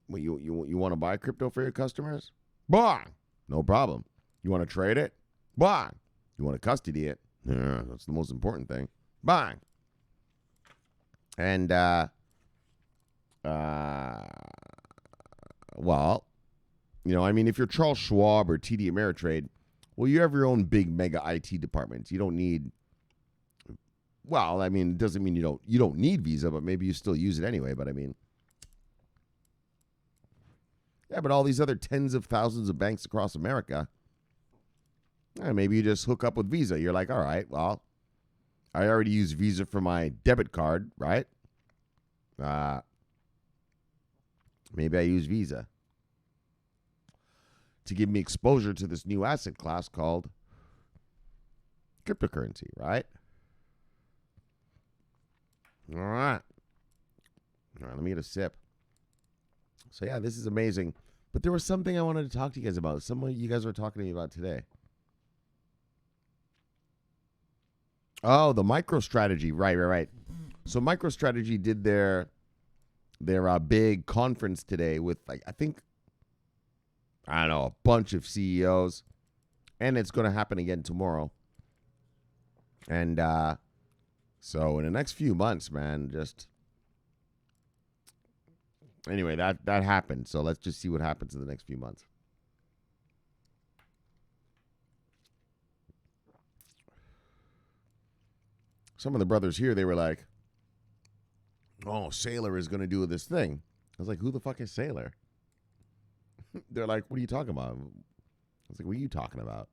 Well, you want to buy crypto for your customers? Bang! No problem. You want to trade it? Bang! You want to custody it? Yeah, that's the most important thing. Bang! And, if you're Charles Schwab or TD Ameritrade, well, you have your own big mega IT departments. You don't need Well, I mean, it doesn't mean you don't need Visa, but maybe you still use it anyway. But I mean, yeah, but all these other tens of thousands of banks across America, maybe you just hook up with Visa. You're like, all right, well, I already use Visa for my debit card, right? Maybe I use Visa to give me exposure to this new asset class called cryptocurrency, right? All right. All right, let me get a sip. So, yeah, this is amazing. But there was something I wanted to talk to you guys about. Something you guys were talking to me about today. Oh, the MicroStrategy. Right. So MicroStrategy did their big conference today with, like, I don't know, a bunch of CEOs. And it's going to happen again tomorrow. And so in the next few months, man, just... Anyway, that happened. So let's just see what happens in the next few months. Some of the brothers here, they were like, oh, Saylor is going to do this thing. I was like, who the fuck is Saylor? They're like, what are you talking about? I was like, what are you talking about?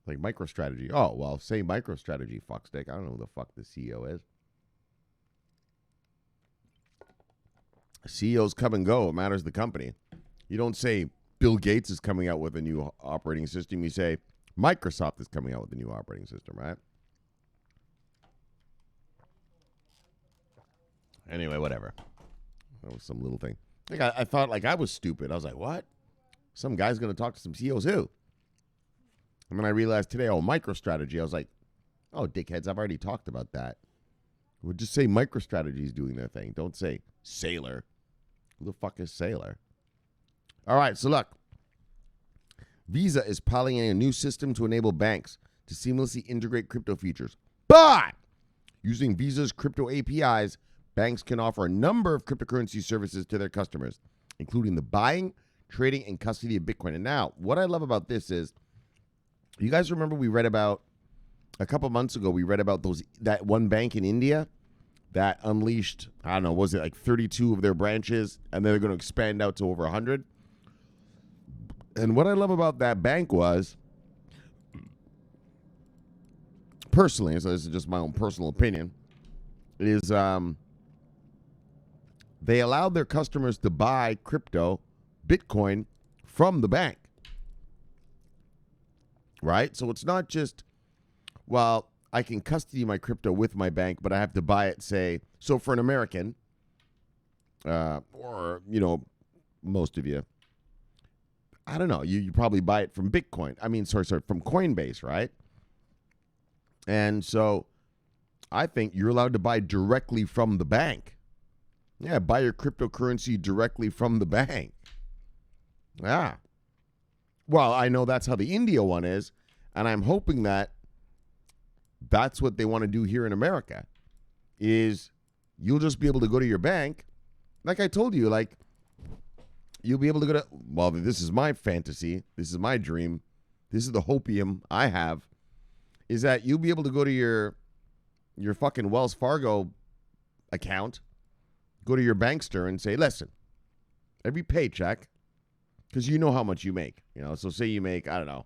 Like MicroStrategy. Oh, well, say MicroStrategy, fuckstick. I don't know who the fuck the CEO is. CEOs come and go. It matters the company. You don't say Bill Gates is coming out with a new operating system. You say Microsoft is coming out with a new operating system, right? Anyway, whatever. That was some little thing. I thought like I was stupid. I was like, what? Some guy's going to talk to some CEOs who? And then I realized today, MicroStrategy. I was like, oh, dickheads, I've already talked about that. We'll just say MicroStrategy is doing their thing. Don't say Saylor. Who the fuck is Saylor? All right, so look. Visa is piloting a new system to enable banks to seamlessly integrate crypto features. But using Visa's crypto APIs, banks can offer a number of cryptocurrency services to their customers, including the buying, trading, and custody of Bitcoin. And now, what I love about this is, you guys remember we read about, a couple months ago, we read about that one bank in India that unleashed, I don't know, was it like 32 of their branches, and they're going to expand out to over 100? And what I love about that bank was, personally, so this is just my own personal opinion, is they allowed their customers to buy crypto, Bitcoin, from the bank. Right? So it's not just, well, I can custody my crypto with my bank, but I have to buy it, say, so for an American, or, most of you, I don't know, you probably buy it from Bitcoin. From Coinbase, right? And so I think you're allowed to buy directly from the bank. Yeah, buy your cryptocurrency directly from the bank. Yeah. Well, I know that's how the India one is, and I'm hoping that that's what they want to do here in America, is you'll just be able to go to your bank. Like I told you, like, you'll be able to go to, well, this is my fantasy. This is my dream. This is the hopium I have, is that you'll be able to go to your fucking Wells Fargo account, go to your bankster and say, listen, every paycheck, because you know how much you make, so say you make, I don't know,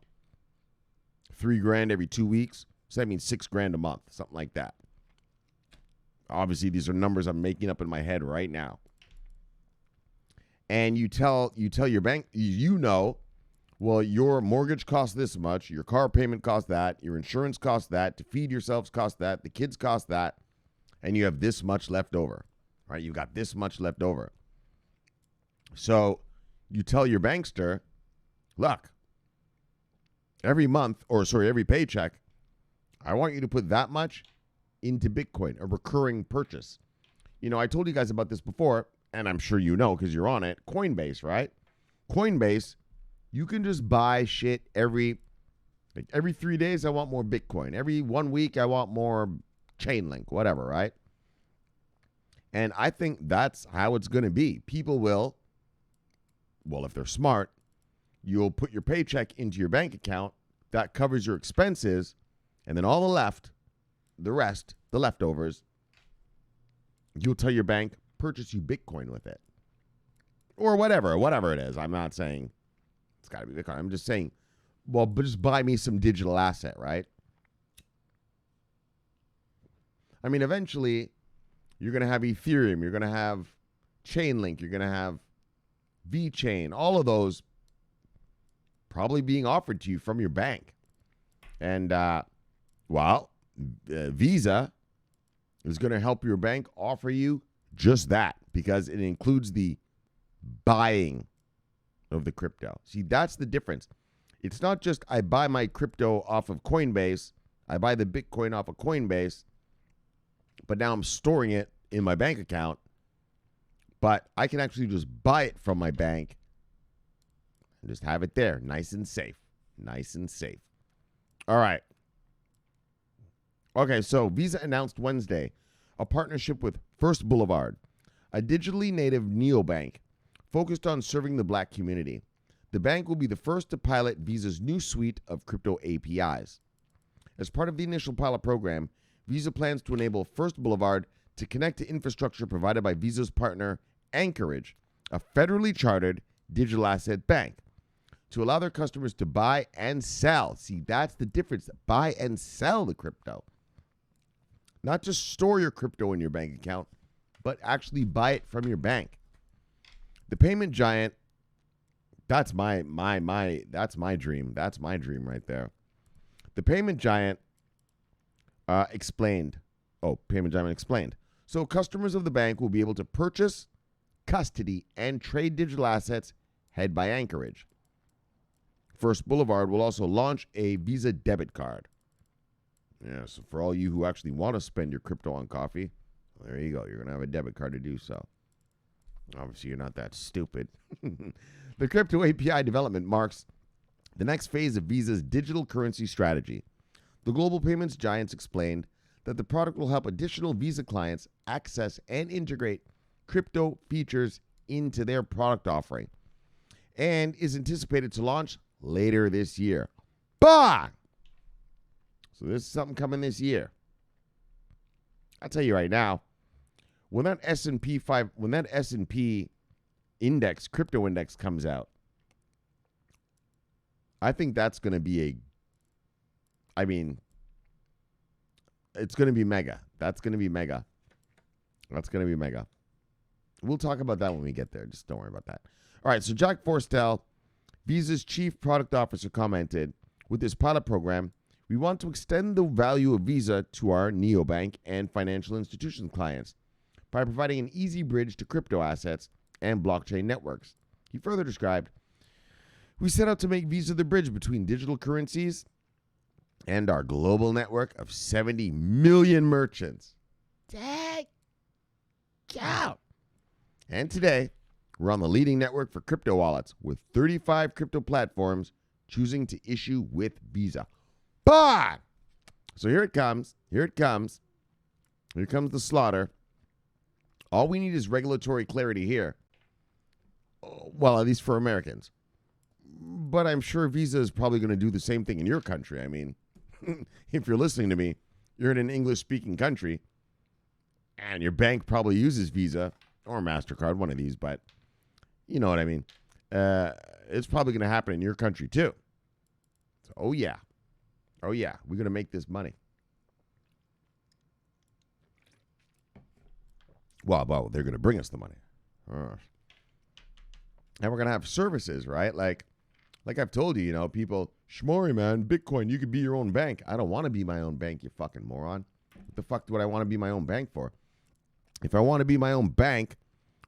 $3,000 every 2 weeks. So that means $6,000 a month, something like that. Obviously, these are numbers I'm making up in my head right now. And you tell your bank, well, your mortgage costs this much, your car payment costs that, your insurance costs that, to feed yourselves costs that, the kids cost that, and you have this much left over, right? You've got this much left over. So you tell your bankster, look, every paycheck, I want you to put that much into Bitcoin, a recurring purchase. I told you guys about this before, and I'm sure you know because you're on it. Coinbase, right? Coinbase, you can just buy shit every 3 days. I want more Bitcoin. Every 1 week, I want more Chainlink, whatever, right? And I think that's how it's going to be. People will, well, if they're smart, you'll put your paycheck into your bank account. That covers your expenses. And then all the left, the rest, the leftovers, you'll tell your bank, purchase you Bitcoin with it. Or whatever it is. I'm not saying it's got to be Bitcoin. I'm just saying, well, but just buy me some digital asset, right? I mean, eventually, you're going to have Ethereum. You're going to have Chainlink. You're going to have VeChain. All of those probably being offered to you from your bank. And, Visa is going to help your bank offer you just that because it includes the buying of the crypto. See, that's the difference. It's not just I buy my crypto off of Coinbase, I buy the Bitcoin off of Coinbase, but now I'm storing it in my bank account, but I can actually just buy it from my bank and just have it there, nice and safe. Nice and safe. All right. Okay, so Visa announced Wednesday a partnership with First Boulevard, a digitally native neobank focused on serving the Black community. The bank will be the first to pilot Visa's new suite of crypto APIs. As part of the initial pilot program, Visa plans to enable First Boulevard to connect to infrastructure provided by Visa's partner, Anchorage, a federally chartered digital asset bank, to allow their customers to buy and sell. See, that's the difference. Buy and sell the crypto. Not just store your crypto in your bank account, but actually buy it from your bank. The payment giant, that's my dream. That's my dream right there. The payment giant explained. So customers of the bank will be able to purchase, custody, and trade digital assets held by Anchorage. First Boulevard will also launch a Visa debit card. Yeah, so for all you who actually want to spend your crypto on coffee, well, there you go. You're going to have a debit card to do so. Obviously, you're not that stupid. The crypto API development marks the next phase of Visa's digital currency strategy. The global payments giants explained that the product will help additional Visa clients access and integrate crypto features into their product offering and is anticipated to launch later this year. Bah! So there's something coming this year. I'll tell you right now, when that S&P index, crypto index comes out, I think that's going to be it's going to be mega. That's going to be mega. We'll talk about that when we get there. Just don't worry about that. All right, so Jack Forstell, Visa's chief product officer, commented, with this pilot program, we want to extend the value of Visa to our neobank and financial institution clients by providing an easy bridge to crypto assets and blockchain networks. He further described, we set out to make Visa the bridge between digital currencies and our global network of 70 million merchants. Dang cow. And today, we're on the leading network for crypto wallets with 35 crypto platforms choosing to issue with Visa. Bah! So here it comes. Here comes the slaughter. All we need is regulatory clarity here. Well, at least for Americans. But I'm sure Visa is probably going to do the same thing in your country. I mean, if you're listening to me, you're in an English-speaking country, and your bank probably uses Visa or MasterCard, one of these, but you know what I mean. It's probably going to happen in your country, too. So, oh, yeah, we're going to make this money. Well, they're going to bring us the money. And we're going to have services, right? Like I've told you, people, Shomari, man, Bitcoin, you could be your own bank. I don't want to be my own bank, you fucking moron. What the fuck do I want to be my own bank for? If I want to be my own bank,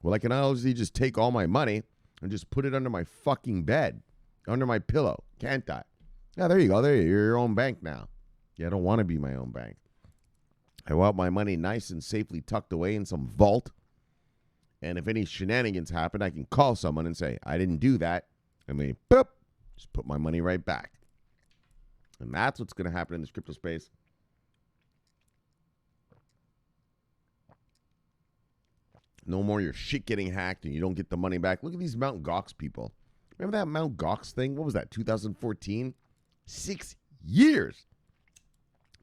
well, I can obviously just take all my money and just put it under my fucking bed, under my pillow, can't I? Yeah, there you go. You're your own bank now. Yeah, I don't want to be my own bank. I want my money nice and safely tucked away in some vault. And if any shenanigans happen, I can call someone and say, I didn't do that. And they, boop, just put my money right back. And that's what's going to happen in this crypto space. No more your shit getting hacked and you don't get the money back. Look at these Mt. Gox people. Remember that Mt. Gox thing? What was that, 2014? 6 years.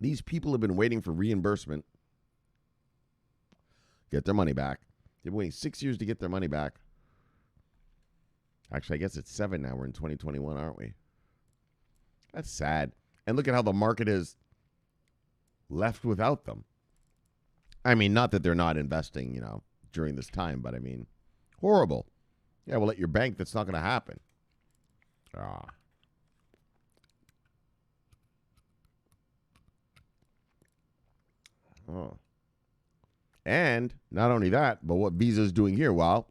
These people have been waiting for reimbursement, get their money back. They've been waiting 6 years to get their money back. Actually, I guess it's 7 now. We're in 2021, aren't we? That's sad. And look at how the market is left without them. I mean, not that they're not investing, during this time, but I mean, horrible. Yeah, well, at your bank, that's not going to happen. Oh. And not only that, but what Visa's doing here, well,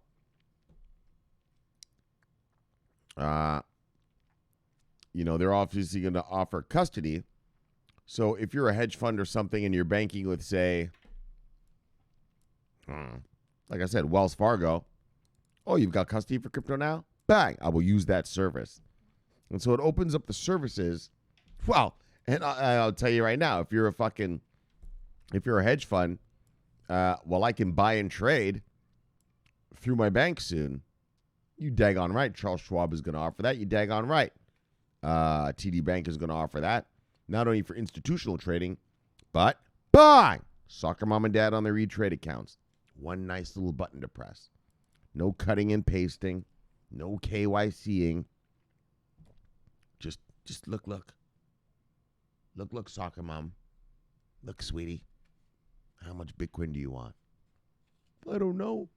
they're obviously going to offer custody. So if you're a hedge fund or something and you're banking with, say, like I said, Wells Fargo, oh, you've got custody for crypto now? Bang, I will use that service. And so it opens up the services. Well, and I'll tell you right now, if you're a hedge fund, I can buy and trade through my bank soon. You daggone right. Charles Schwab is going to offer that. You daggone right. TD Bank is going to offer that. Not only for institutional trading, but bang! Soccer mom and dad on their E-Trade accounts. One nice little button to press. No cutting and pasting. No KYCing. Just look. Look, soccer mom. Look, sweetie. How much Bitcoin do you want? I don't know.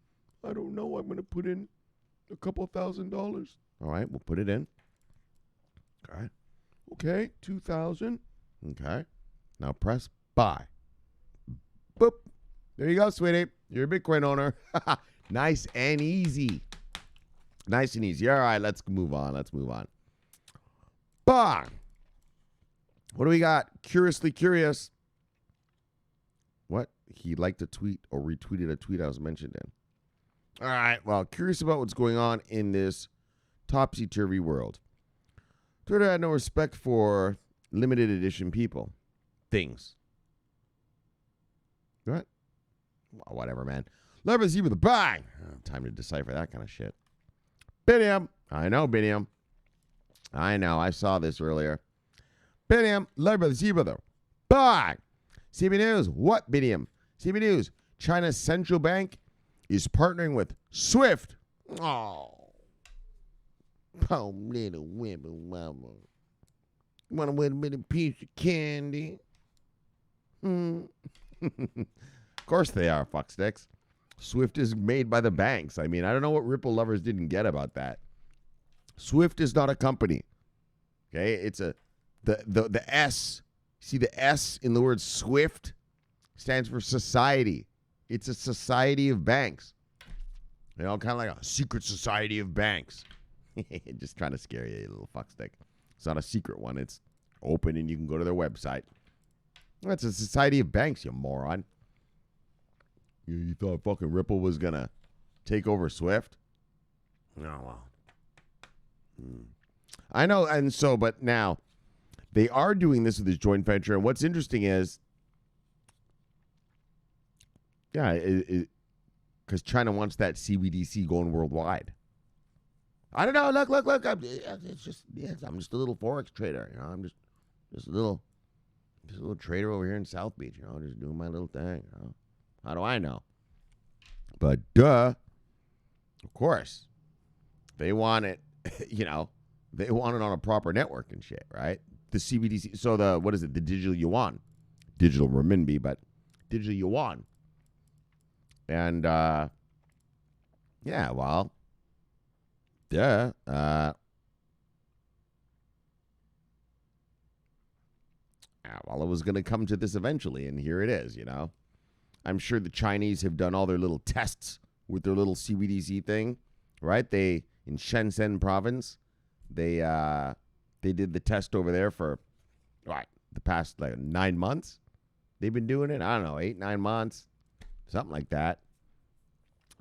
I'm going to put in a couple $1,000. All right, we'll put it in. Okay, 2,000. Okay. Now press buy. Boop. There you go, sweetie. You're a Bitcoin owner. Nice and easy. Nice and easy. All right, let's move on. Bang. What do we got? Curiously curious. What? He liked a tweet or retweeted a tweet I was mentioned in. All right. Well, curious about what's going on in this topsy-turvy world. Twitter had no respect for limited edition people. Things. What? Well, whatever, man. Leverage with a bang. Time to decipher that kind of shit. Binium. I know, Binium. I know. I saw this earlier. Binium. Leverage with a bang. CB News. What, Binium? CB News. China's central bank is partnering with SWIFT. Oh, little Wibble. Want to win a bit of piece of candy? Of course they are, fucksticks. SWIFT is made by the banks. I mean, I don't know what Ripple lovers didn't get about that. SWIFT is not a company. Okay, it's the S. See the S in the word SWIFT stands for society. It's a society of banks. Kind of like a secret society of banks. Just trying to scare you, you little fuckstick. It's not a secret one. It's open and you can go to their website. That's a society of banks, you moron. You thought fucking Ripple was going to take over SWIFT? Oh, well. I know, and so, but now, they are doing this with this joint venture, and what's interesting is, because China wants that CBDC going worldwide. I don't know. Look. I'm just a little forex trader. I'm just a little trader over here in South Beach. Just doing my little thing. How do I know? But of course, they want it. They want it on a proper network and shit, right? The CBDC. So what is it? The digital yuan, digital renminbi, but digital yuan. And well, it was going to come to this eventually, and here it is. I'm sure the Chinese have done all their little tests with their little CBDC thing, right? In Shenzhen province, they did the test over there for the past 9 months. They've been doing it. I don't know, 8-9 months, something like that.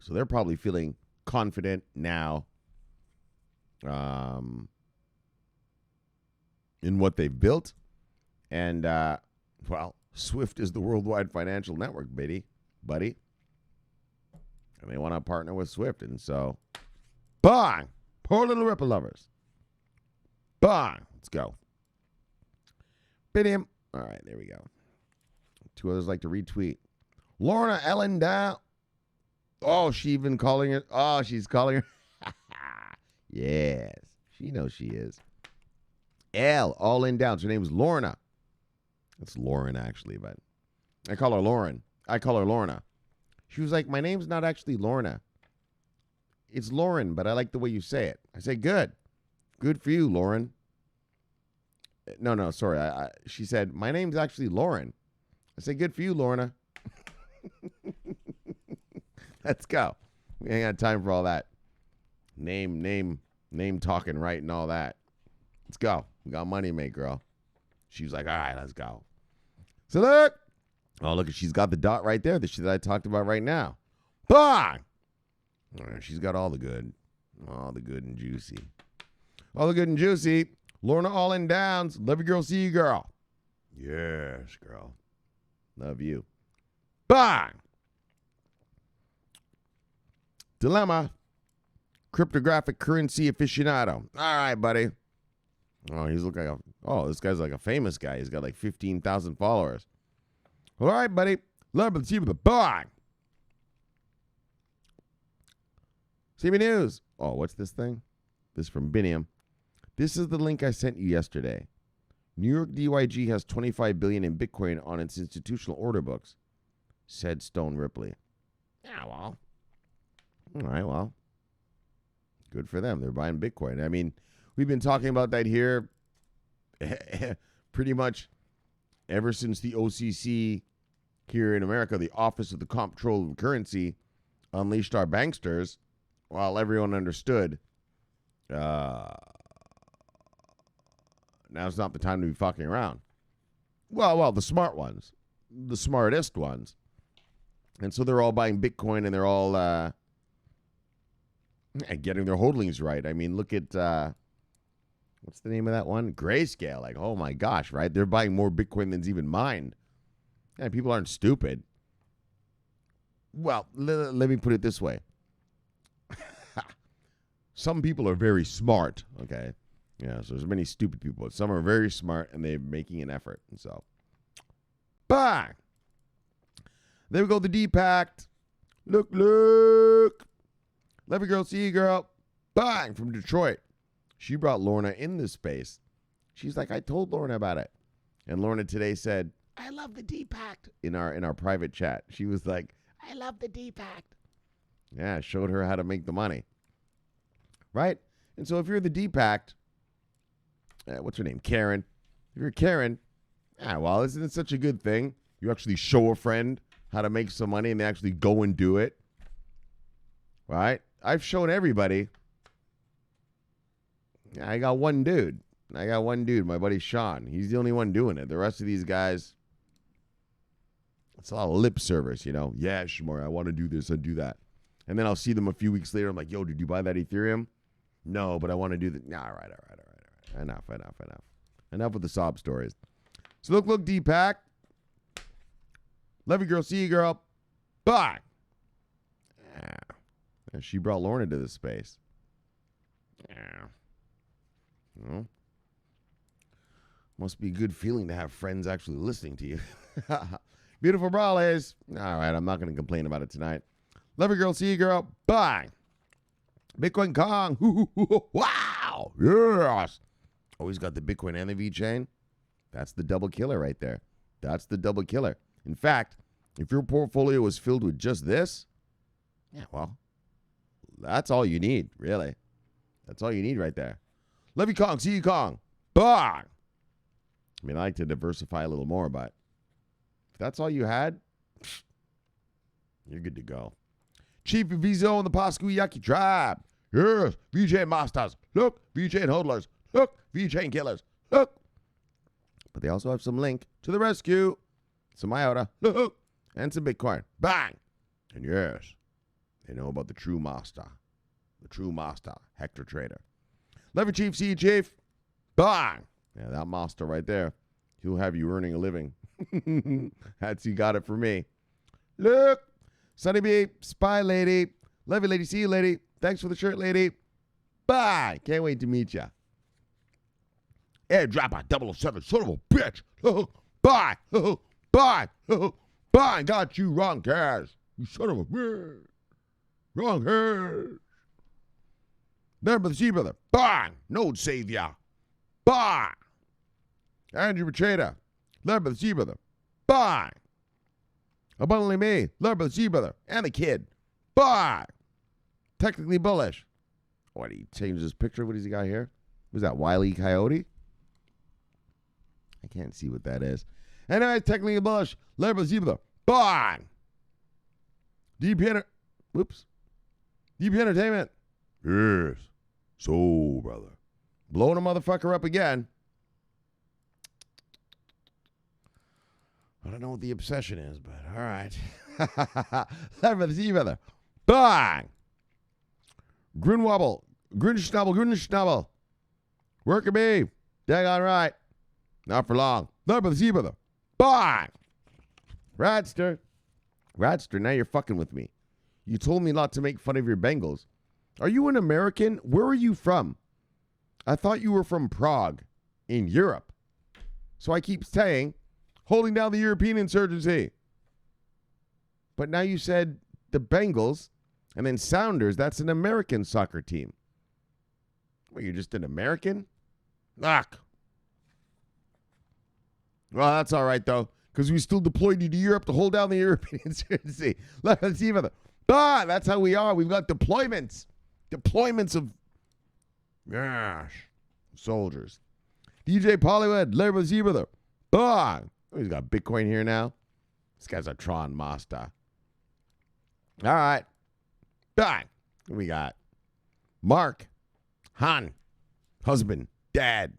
So they're probably feeling confident now in what they've built. And, SWIFT is the worldwide financial network, buddy. And they want to partner with SWIFT. And so, bang! Poor little Ripple lovers. Bang! Let's go. Binium. All right, there we go. 2 others like to retweet. Lorna Ellen down. Oh, she even calling it. Oh, she's calling her. Yes, she knows she is. L, all in down. So her name is Lorna. It's Lauren, actually, but I call her Lauren. I call her Lorna. She was like, my name's not actually Lorna. It's Lauren, but I like the way you say it. I say, good. Good for you, Lauren. No, sorry. She said, my name's actually Lauren. I say, good for you, Lorna. Let's go. We ain't got time for all that. Name talking right and all that. Let's go. We got money to make, girl. She was like, all right, let's go. So look. Oh, look, she's got the dot right there. The shit that I talked about right now. Bang! She's got all the good. All the good and juicy. All the good and juicy. Lorna all in downs. Love you, girl. See you, girl. Yes, girl. Love you. Bang! Dilemma. Cryptographic currency aficionado. All right, buddy. Oh, he's looking like this guy's like a famous guy. He's got like 15,000 followers. All right, buddy. Love to see you with a bang. CB News. Oh, what's this thing? This is from Biniam. This is the link I sent you yesterday. New York DYG has $25 billion in Bitcoin on its institutional order books, said Stone Ripley. Yeah, well. All right, well. Good for them. They're buying Bitcoin. I mean, we've been talking about that here pretty much ever since the OCC here in America, the Office of the Comptroller of Currency, unleashed our banksters while everyone understood now's not the time to be fucking around. Well, the smart ones, the smartest ones. And so they're all buying Bitcoin and they're all getting their holdings right. I mean, look at, what's the name of that one? Grayscale. Like, oh my gosh, right? They're buying more Bitcoin than's even mined. Yeah, people aren't stupid. Well, let me put it this way. Some people are very smart, okay? Yeah, so there's many stupid people, but some are very smart and they're making an effort. And so, bang! There we go, the D-Pact. Look. Love you, girl. See you, girl. Bang! From Detroit. She brought Lorna in this space. She's like, I told Lorna about it. And Lorna today said, I love the D-Pact in our private chat. She was like, I love the D-Pact. Yeah, showed her how to make the money. Right? And so if you're the D-Pact, what's her name? Karen. If you're Karen, well, isn't it such a good thing? You actually show a friend how to make some money and they actually go and do it. Right? I've shown everybody. I got one dude. My buddy Sean. He's the only one doing it. The rest of these guys, it's a lot of lip service, you know. Yeah, Shomari, I want to do this and do that. And then I'll see them a few weeks later. I'm like, yo, did you buy that Ethereum? No, but I want to do that. All right. Enough. Enough with the sob stories. So look, D-Pack. Love you, girl. See you, girl. Bye. And she brought Lorna to this space. Well, must be a good feeling to have friends actually listening to you. Beautiful brawlers. All right, I'm not going to complain about it tonight. Love you, girl. See you, girl. Bye. Bitcoin Kong. Wow. Yes. Always got the Bitcoin and the V-Chain. That's the double killer right there. That's the double killer. In fact, if your portfolio was filled with just this, well, that's all you need, really. That's all you need right there. Love you, Kong. See you, Kong. Bye. I mean, I like to diversify a little more, but if that's all you had, you're good to go. Chief Vizo and the Paskuyaki tribe. Yes, VJ Masters. Look, VJ Hodlers. Look, VJ Killers. Look. But they also have some link to the rescue, some IOTA, look, and some Bitcoin. Bang. And yes, they know about the true master. The true master, Hector Trader. Love you, Chief. See you, Chief. Bang. Yeah, that master right there. He'll have you earning a living. That's, you got it for me. Look. Sunny B, Spy Lady. Love you, lady. See you, lady. Thanks for the shirt, lady. Bye. Can't wait to meet ya. Airdropper 007, son of a bitch. Bye. Bang! Bang! Got you. Wrong cash. You son of a bitch. Wrong cash. There, Brother C, brother. Bang! No savior. Bang! Andrew Macheda. There, Brother C, brother. Bang! Abundantly me. There, Brother C, brother. And the kid. Bang! Technically bullish. What, he changed his picture? What does he got here? Was that Wile E. Coyote? I can't see what that is. Anyway, technically bullish. Labor Zebra. Bang! DP Entertainment. Yes. So, brother. Blowing a motherfucker up again. I don't know what the obsession is, but all right. Labor Zebra. Bang! Grunschnabel. Working me. Daggone right. Not for long. Not for the sea, brother. Bang! Radster, now you're fucking with me. You told me not to make fun of your Bengals. Are you an American? Where are you from? I thought you were from Prague, in Europe. So I keep saying, holding down the European insurgency. But now you said the Bengals, and then Sounders, that's an American soccer team. Well, you're just an American? Ugh. Well, that's all right, though, because we still deployed you to Europe to hold down the European insurgency. Let's see further. That's how we are. We've got deployments. Deployments of soldiers. DJ Pollywood, Labor Zebra. He's got Bitcoin here now. This guy's a Tron master. All right. Bang. We got Mark, Han, husband, dad,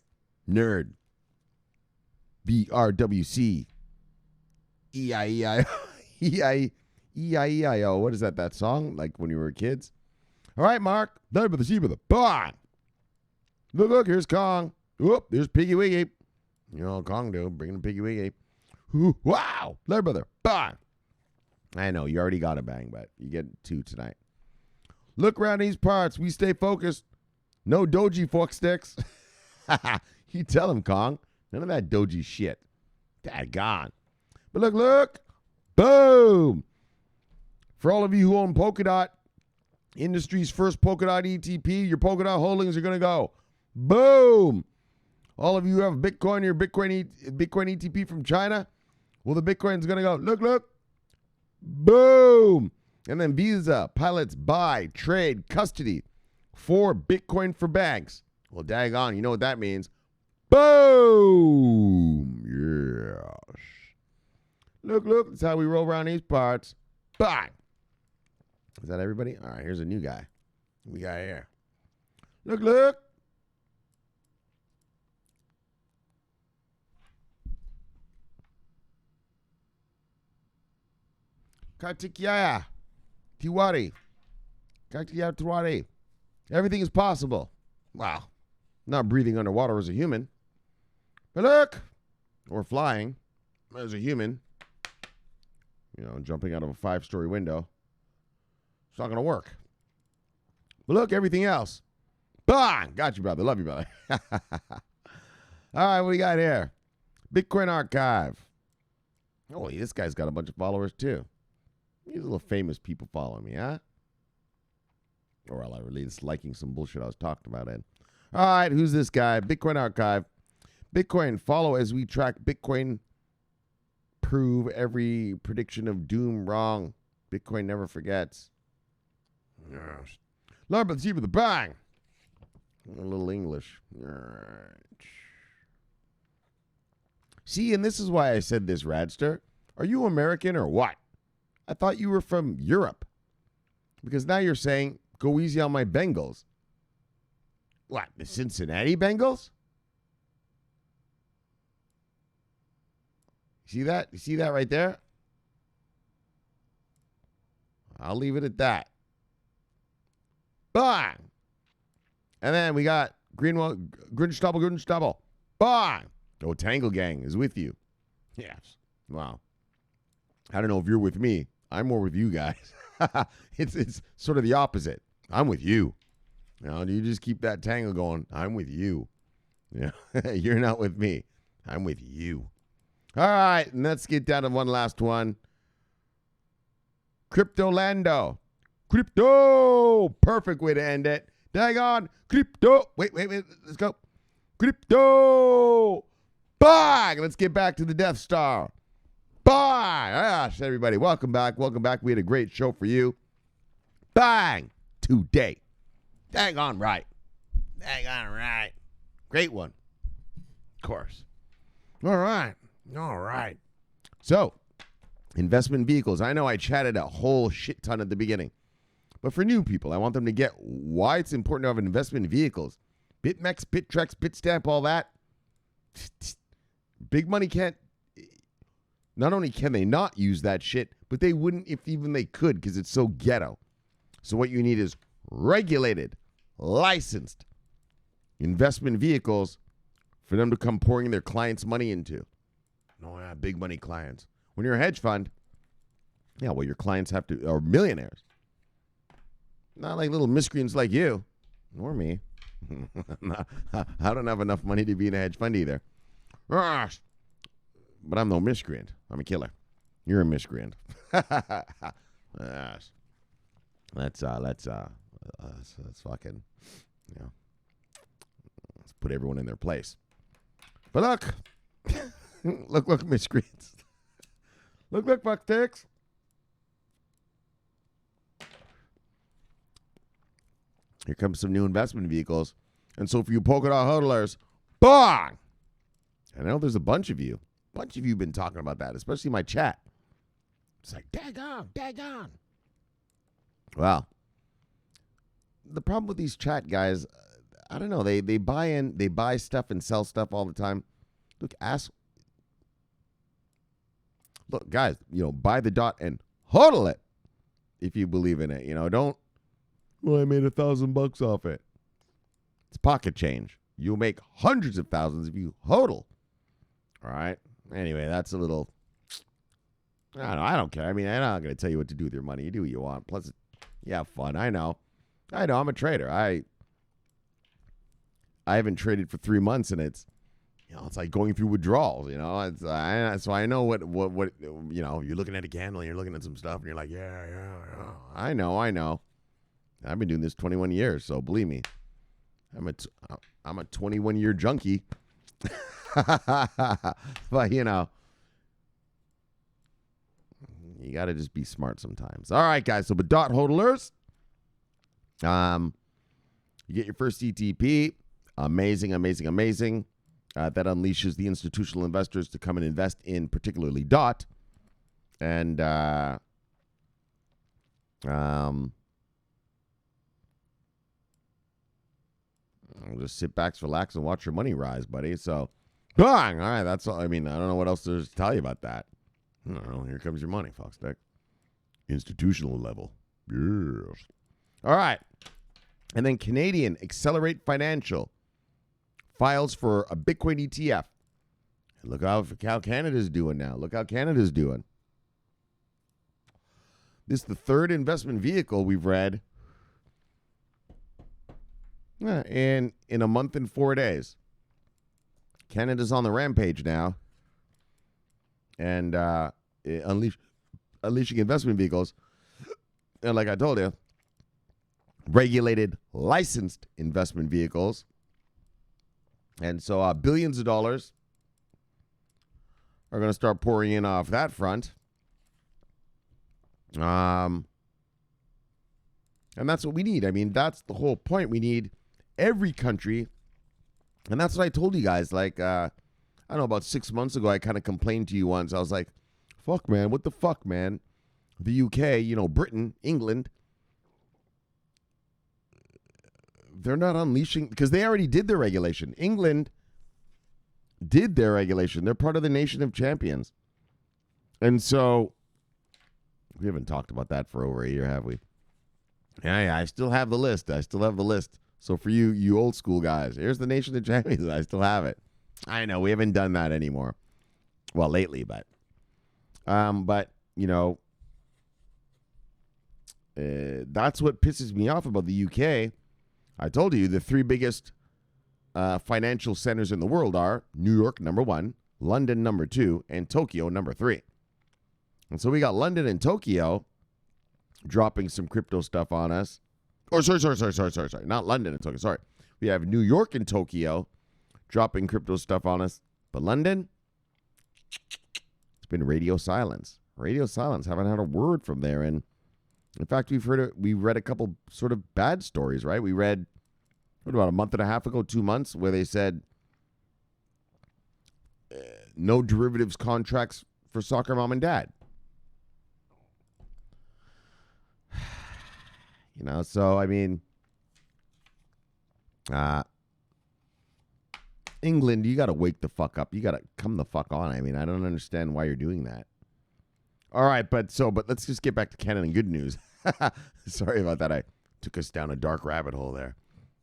nerd, BRWC, EIEIO. What is that? That song? Like when you were kids? All right, Mark. There with the sheep with the bang. Look, here's Kong. Whoop, there's Piggy Wiggy. You know, Kong do. Bringing Piggy Wiggy. Wow. There, brother. Bang. I know, you already got a bang, but you get two tonight. Look around these parts. We stay focused. No doji fork sticks. You tell him, Kong. None of that doji shit. Daggone. But look. Boom. For all of you who own Polkadot, industry's first Polkadot ETP, your Polkadot holdings are going to go. Boom. All of you who have Bitcoin, your Bitcoin ETP from China, well, the Bitcoin's going to go. Look. Boom. And then Visa, pilots, buy, trade, custody for Bitcoin for banks. Well, daggone, you know what that means. Boom. Yes. Look, that's how we roll around these parts. Bang. Is that everybody? All right, here's a new guy. We got here. Look. Kartikya Tiwari. Everything is possible. Wow. Not breathing underwater as a human. But look. Or flying as a human. You know, jumping out of a 5-story window. It's not going to work. But look, everything else. Bang! Got you, brother. Love you, brother. All right, what we got here? Bitcoin Archive. Oh, this guy's got a bunch of followers, too. These little famous people following me, huh? Or I'll really just liking some bullshit I was talking about, Ed. All right, who's this guy? Bitcoin Archive. Bitcoin, follow as we track Bitcoin. Prove every prediction of doom wrong. Bitcoin never forgets. Yes. Lord, but see with the bang. A little English. See, and this is why I said this, Radster. Are you American or what? I thought you were from Europe. Because now you're saying, go easy on my Bengals. What, the Cincinnati Bengals? See that? You see that right there? I'll leave it at that. Bang! And then we got Grunstubble. Bang! Oh, Tangle Gang is with you. Yes. Wow. I don't know if you're with me. I'm more with you guys. It's sort of the opposite. I'm with you. You know, you just keep that tangle going. I'm with you. Yeah. You're not with me. I'm with you. All right, and let's get down to one last one. Cryptolando. Crypto. Perfect way to end it. Daggone. Crypto. Wait. Let's go. Crypto. Bang. Let's get back to the Death Star. Bang. Gosh, everybody. Welcome back. Welcome back. We had a great show for you. Bang. Today. Daggone right. Daggone right. Great one. Of course. All right. So, investment vehicles. I know I chatted a whole shit ton at the beginning. But for new people, I want them to get why it's important to have investment vehicles. BitMEX, BitTrex, Bitstamp, all that. Big money can't. Not only can they not use that shit, but they wouldn't if even they could because it's so ghetto. So what you need is regulated, licensed investment vehicles for them to come pouring their clients' money into. No, big money clients. When you're a hedge fund, yeah, well, your clients are millionaires. Not like little miscreants like you or me. I don't have enough money to be in a hedge fund either. But I'm no miscreant. I'm a killer. You're a miscreant. Let's fucking, let's put everyone in their place. But look, look, miscreants. Look, fuckticks. Here comes some new investment vehicles. And so for you Polkadot hodlers, bang! I know there's a bunch of you. Have been talking about that, especially my chat. It's like, daggone. Well, the problem with these chat guys, I don't know. They buy stuff and sell stuff all the time. Look, guys, buy the dot and hodl it if you believe in it. Don't. Well, I made $1,000 off it. It's pocket change. You'll make hundreds of thousands if you hodl. All right. Anyway, that's a little. I don't care. I mean, I'm not going to tell you what to do with your money. You do what you want. Plus, you have fun. I know. I'm a trader. I haven't traded for 3 months, and it's like going through withdrawals. So I know what you're looking at a candle, and you're looking at some stuff, and you're like, yeah. I know. I've been doing this 21 years, so believe me, I'm a 21-year junkie. But you got to just be smart sometimes. All right, guys. So, but dot hodlers, you get your first ETP. Amazing. That unleashes the institutional investors to come and invest in particularly dot. And just sit back, relax, and watch your money rise, buddy. So, bang! All right, that's all. I mean, I don't know what else to tell you about that. I don't know. Here comes your money, Foxdeck. Institutional level. Yes. All right. And then Canadian Accelerate Financial files for a Bitcoin ETF. And look how Canada's doing now. This is the third investment vehicle we've read in a month and 4 days. Canada's on the rampage now. And unleashing investment vehicles. And like I told you, regulated, licensed investment vehicles. And so billions of dollars are going to start pouring in off that front. And that's what we need. I mean, that's the whole point. We need every country. And that's what I told you guys. Like, I don't know, about 6 months ago, I kind of complained to you once. I was like, fuck, man. What the fuck, man? The UK, Britain, England, they're not unleashing, because they already did their regulation. England did their regulation. They're part of the nation of champions. And so, we haven't talked about that for over a year, have we? Yeah, I still have the list. So for you old school guys, here's the nation of champions. I still have it. I know, we haven't done that anymore. Well, lately, but that's what pisses me off about the UK. I told you the three biggest financial centers in the world are New York, number one, London number 2, and Tokyo number 3. And so we got London and Tokyo dropping some crypto stuff on us. Or sorry. Not London and Tokyo, sorry. We have New York and Tokyo dropping crypto stuff on us. But London, it's been radio silence. Radio silence. Haven't had a word from there. And in fact, we read a couple sort of bad stories, right? We read, about a month and a half ago, 2 months, where they said no derivatives contracts for soccer mom and dad. So, I mean, England, you got to wake the fuck up. You got to come the fuck on. I mean, I don't understand why you're doing that. All right, but let's just get back to Canada and good news. Sorry about that. I took us down a dark rabbit hole there.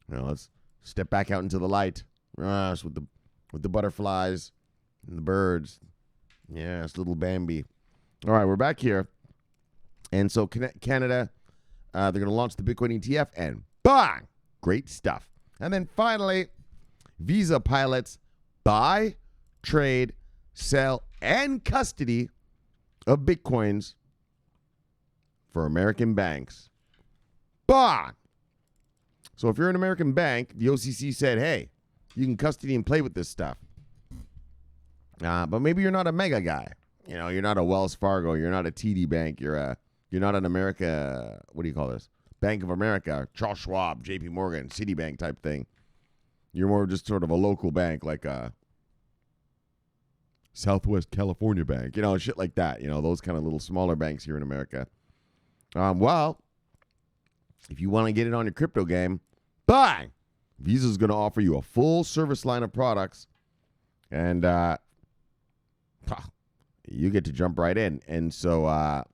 Let's step back out into the light. With the butterflies and the birds. Yes, little Bambi. All right, we're back here. And so Canada, they're going to launch the Bitcoin ETF, and bang! Great stuff. And then finally, Visa pilots buy, trade, sell, and custody of Bitcoins for American banks. Bang! So if you're an American bank, the OCC said, hey, you can custody and play with this stuff. But maybe you're not a mega guy. You're not a Wells Fargo. You're not a TD Bank. You're not an America, what do you call this? Bank of America, Charles Schwab, JP Morgan, Citibank type thing. You're more just sort of a local bank like a Southwest California Bank, shit like that. Those kind of little smaller banks here in America. Well, if you want to get it on your crypto game, bang! Visa's going to offer you a full service line of products, and you get to jump right in. And so,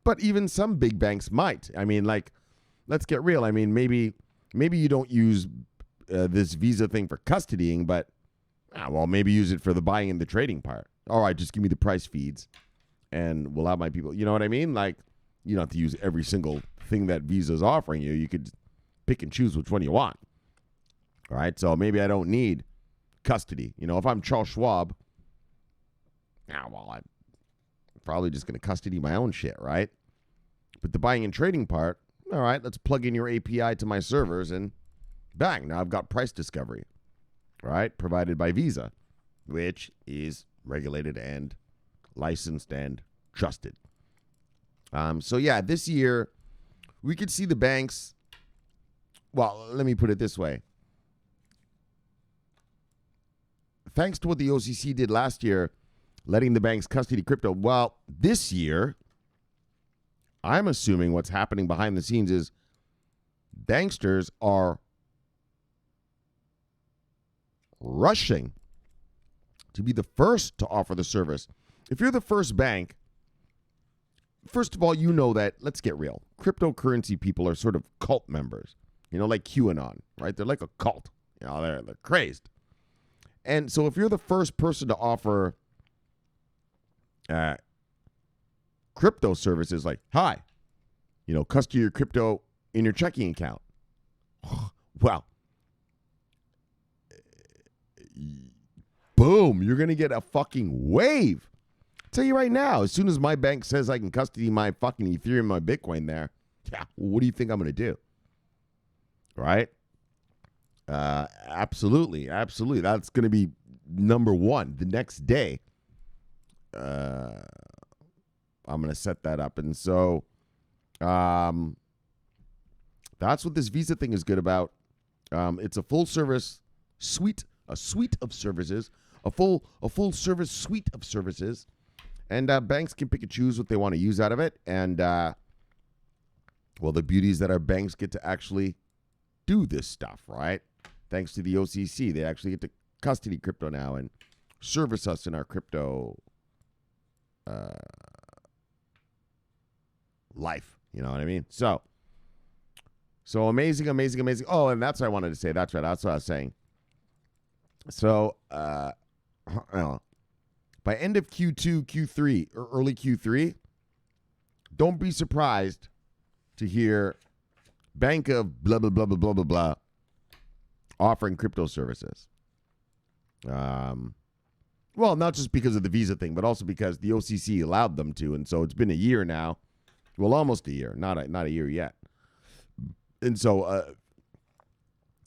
but even some big banks might. I mean, like, let's get real. I mean, maybe you don't use this Visa thing for custodying, but maybe use it for the buying and the trading part. All right, just give me the price feeds, and we'll have my people. You know what I mean? Like, you don't have to use every single thing that Visa's offering you. You could pick and choose which one you want. All right, so maybe I don't need custody. If I'm Charles Schwab, I'm probably just going to custody my own shit, right? But the buying and trading part, all right, let's plug in your API to my servers, and bang, now I've got price discovery, right? Provided by Visa, which is regulated and licensed and trusted. So yeah, this year we could see the banks. Well, let me put it this way. Thanks to what the OCC did last year, letting the banks custody crypto. Well, this year, I'm assuming what's happening behind the scenes is banksters are rushing to be the first to offer the service. If you're the first bank, first of all, that, let's get real, cryptocurrency people are sort of cult members, like QAnon, right? They're like a cult. They're crazed. And so if you're the first person to offer crypto services like, hi, custody your crypto in your checking account. Well, boom, you're going to get a fucking wave. I'll tell you right now, as soon as my bank says I can custody my fucking Ethereum, my Bitcoin there, what do you think I'm going to do? Right? Absolutely. That's going to be number one. The next day, I'm going to set that up. And so that's what this Visa thing is good about. It's a full service suite, a suite of services, a full service suite of services. And banks can pick and choose what they want to use out of it. And, the beauty is that our banks get to actually do this stuff, right? Thanks to the OCC, they actually get to custody crypto now and service us in our crypto life. You know what I mean? So amazing. Oh, and that's what I wanted to say. That's right. That's what I was saying. So, by end of Q2, Q3, or early Q3, don't be surprised to hear Bank of blah, blah, blah, blah, blah, blah, blah offering crypto services. Well, not just because of the visa thing, but also because the OCC allowed them to, and so it's been a year now. Well, almost a year, not a year yet. And so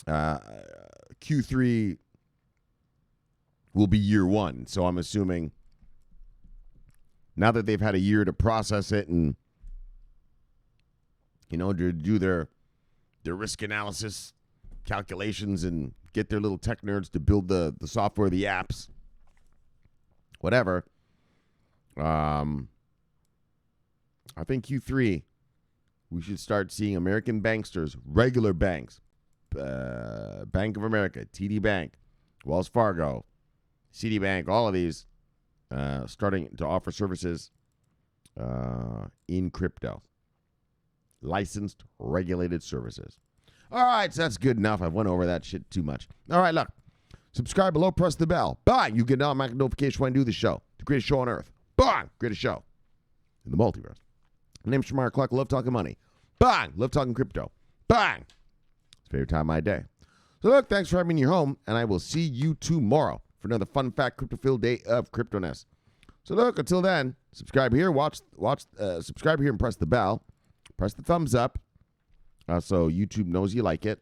Q3 will be year one. So I'm assuming now that they've had a year to process it and, to do their risk analysis calculations and get their little tech nerds to build the software, the apps, whatever. I think Q3, we should start seeing American banksters, regular banks, Bank of America, TD Bank, Wells Fargo, Citibank, all of these starting to offer services in crypto. Licensed, regulated services. All right, so that's good enough. I went over that shit too much. All right, look. Subscribe below, press the bell. Bang! You get an automatic notification when I do the show. The greatest show on earth. Bang! Greatest show in the multiverse. My name's Shomari Clarke. Love talking money. Bang! Love talking crypto. Bang! It's favorite time of my day. So look, thanks for having me in your home, and I will see you tomorrow for another fun fact crypto-filled day of cryptoness. So look, until then, subscribe here, subscribe here and press the bell. Press the thumbs up so YouTube knows you like it.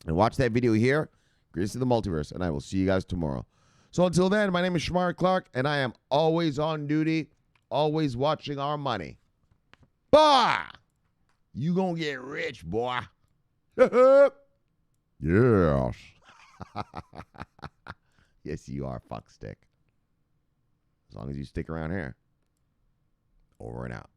And watch that video here, Greatest of the Multiverse, and I will see you guys tomorrow. So until then, my name is Shomari Clarke, and I am always on duty, always watching our money. Bah! You gonna get rich, boy. Yes. Yes, you are, fuckstick. As long as you stick around here. Over and out.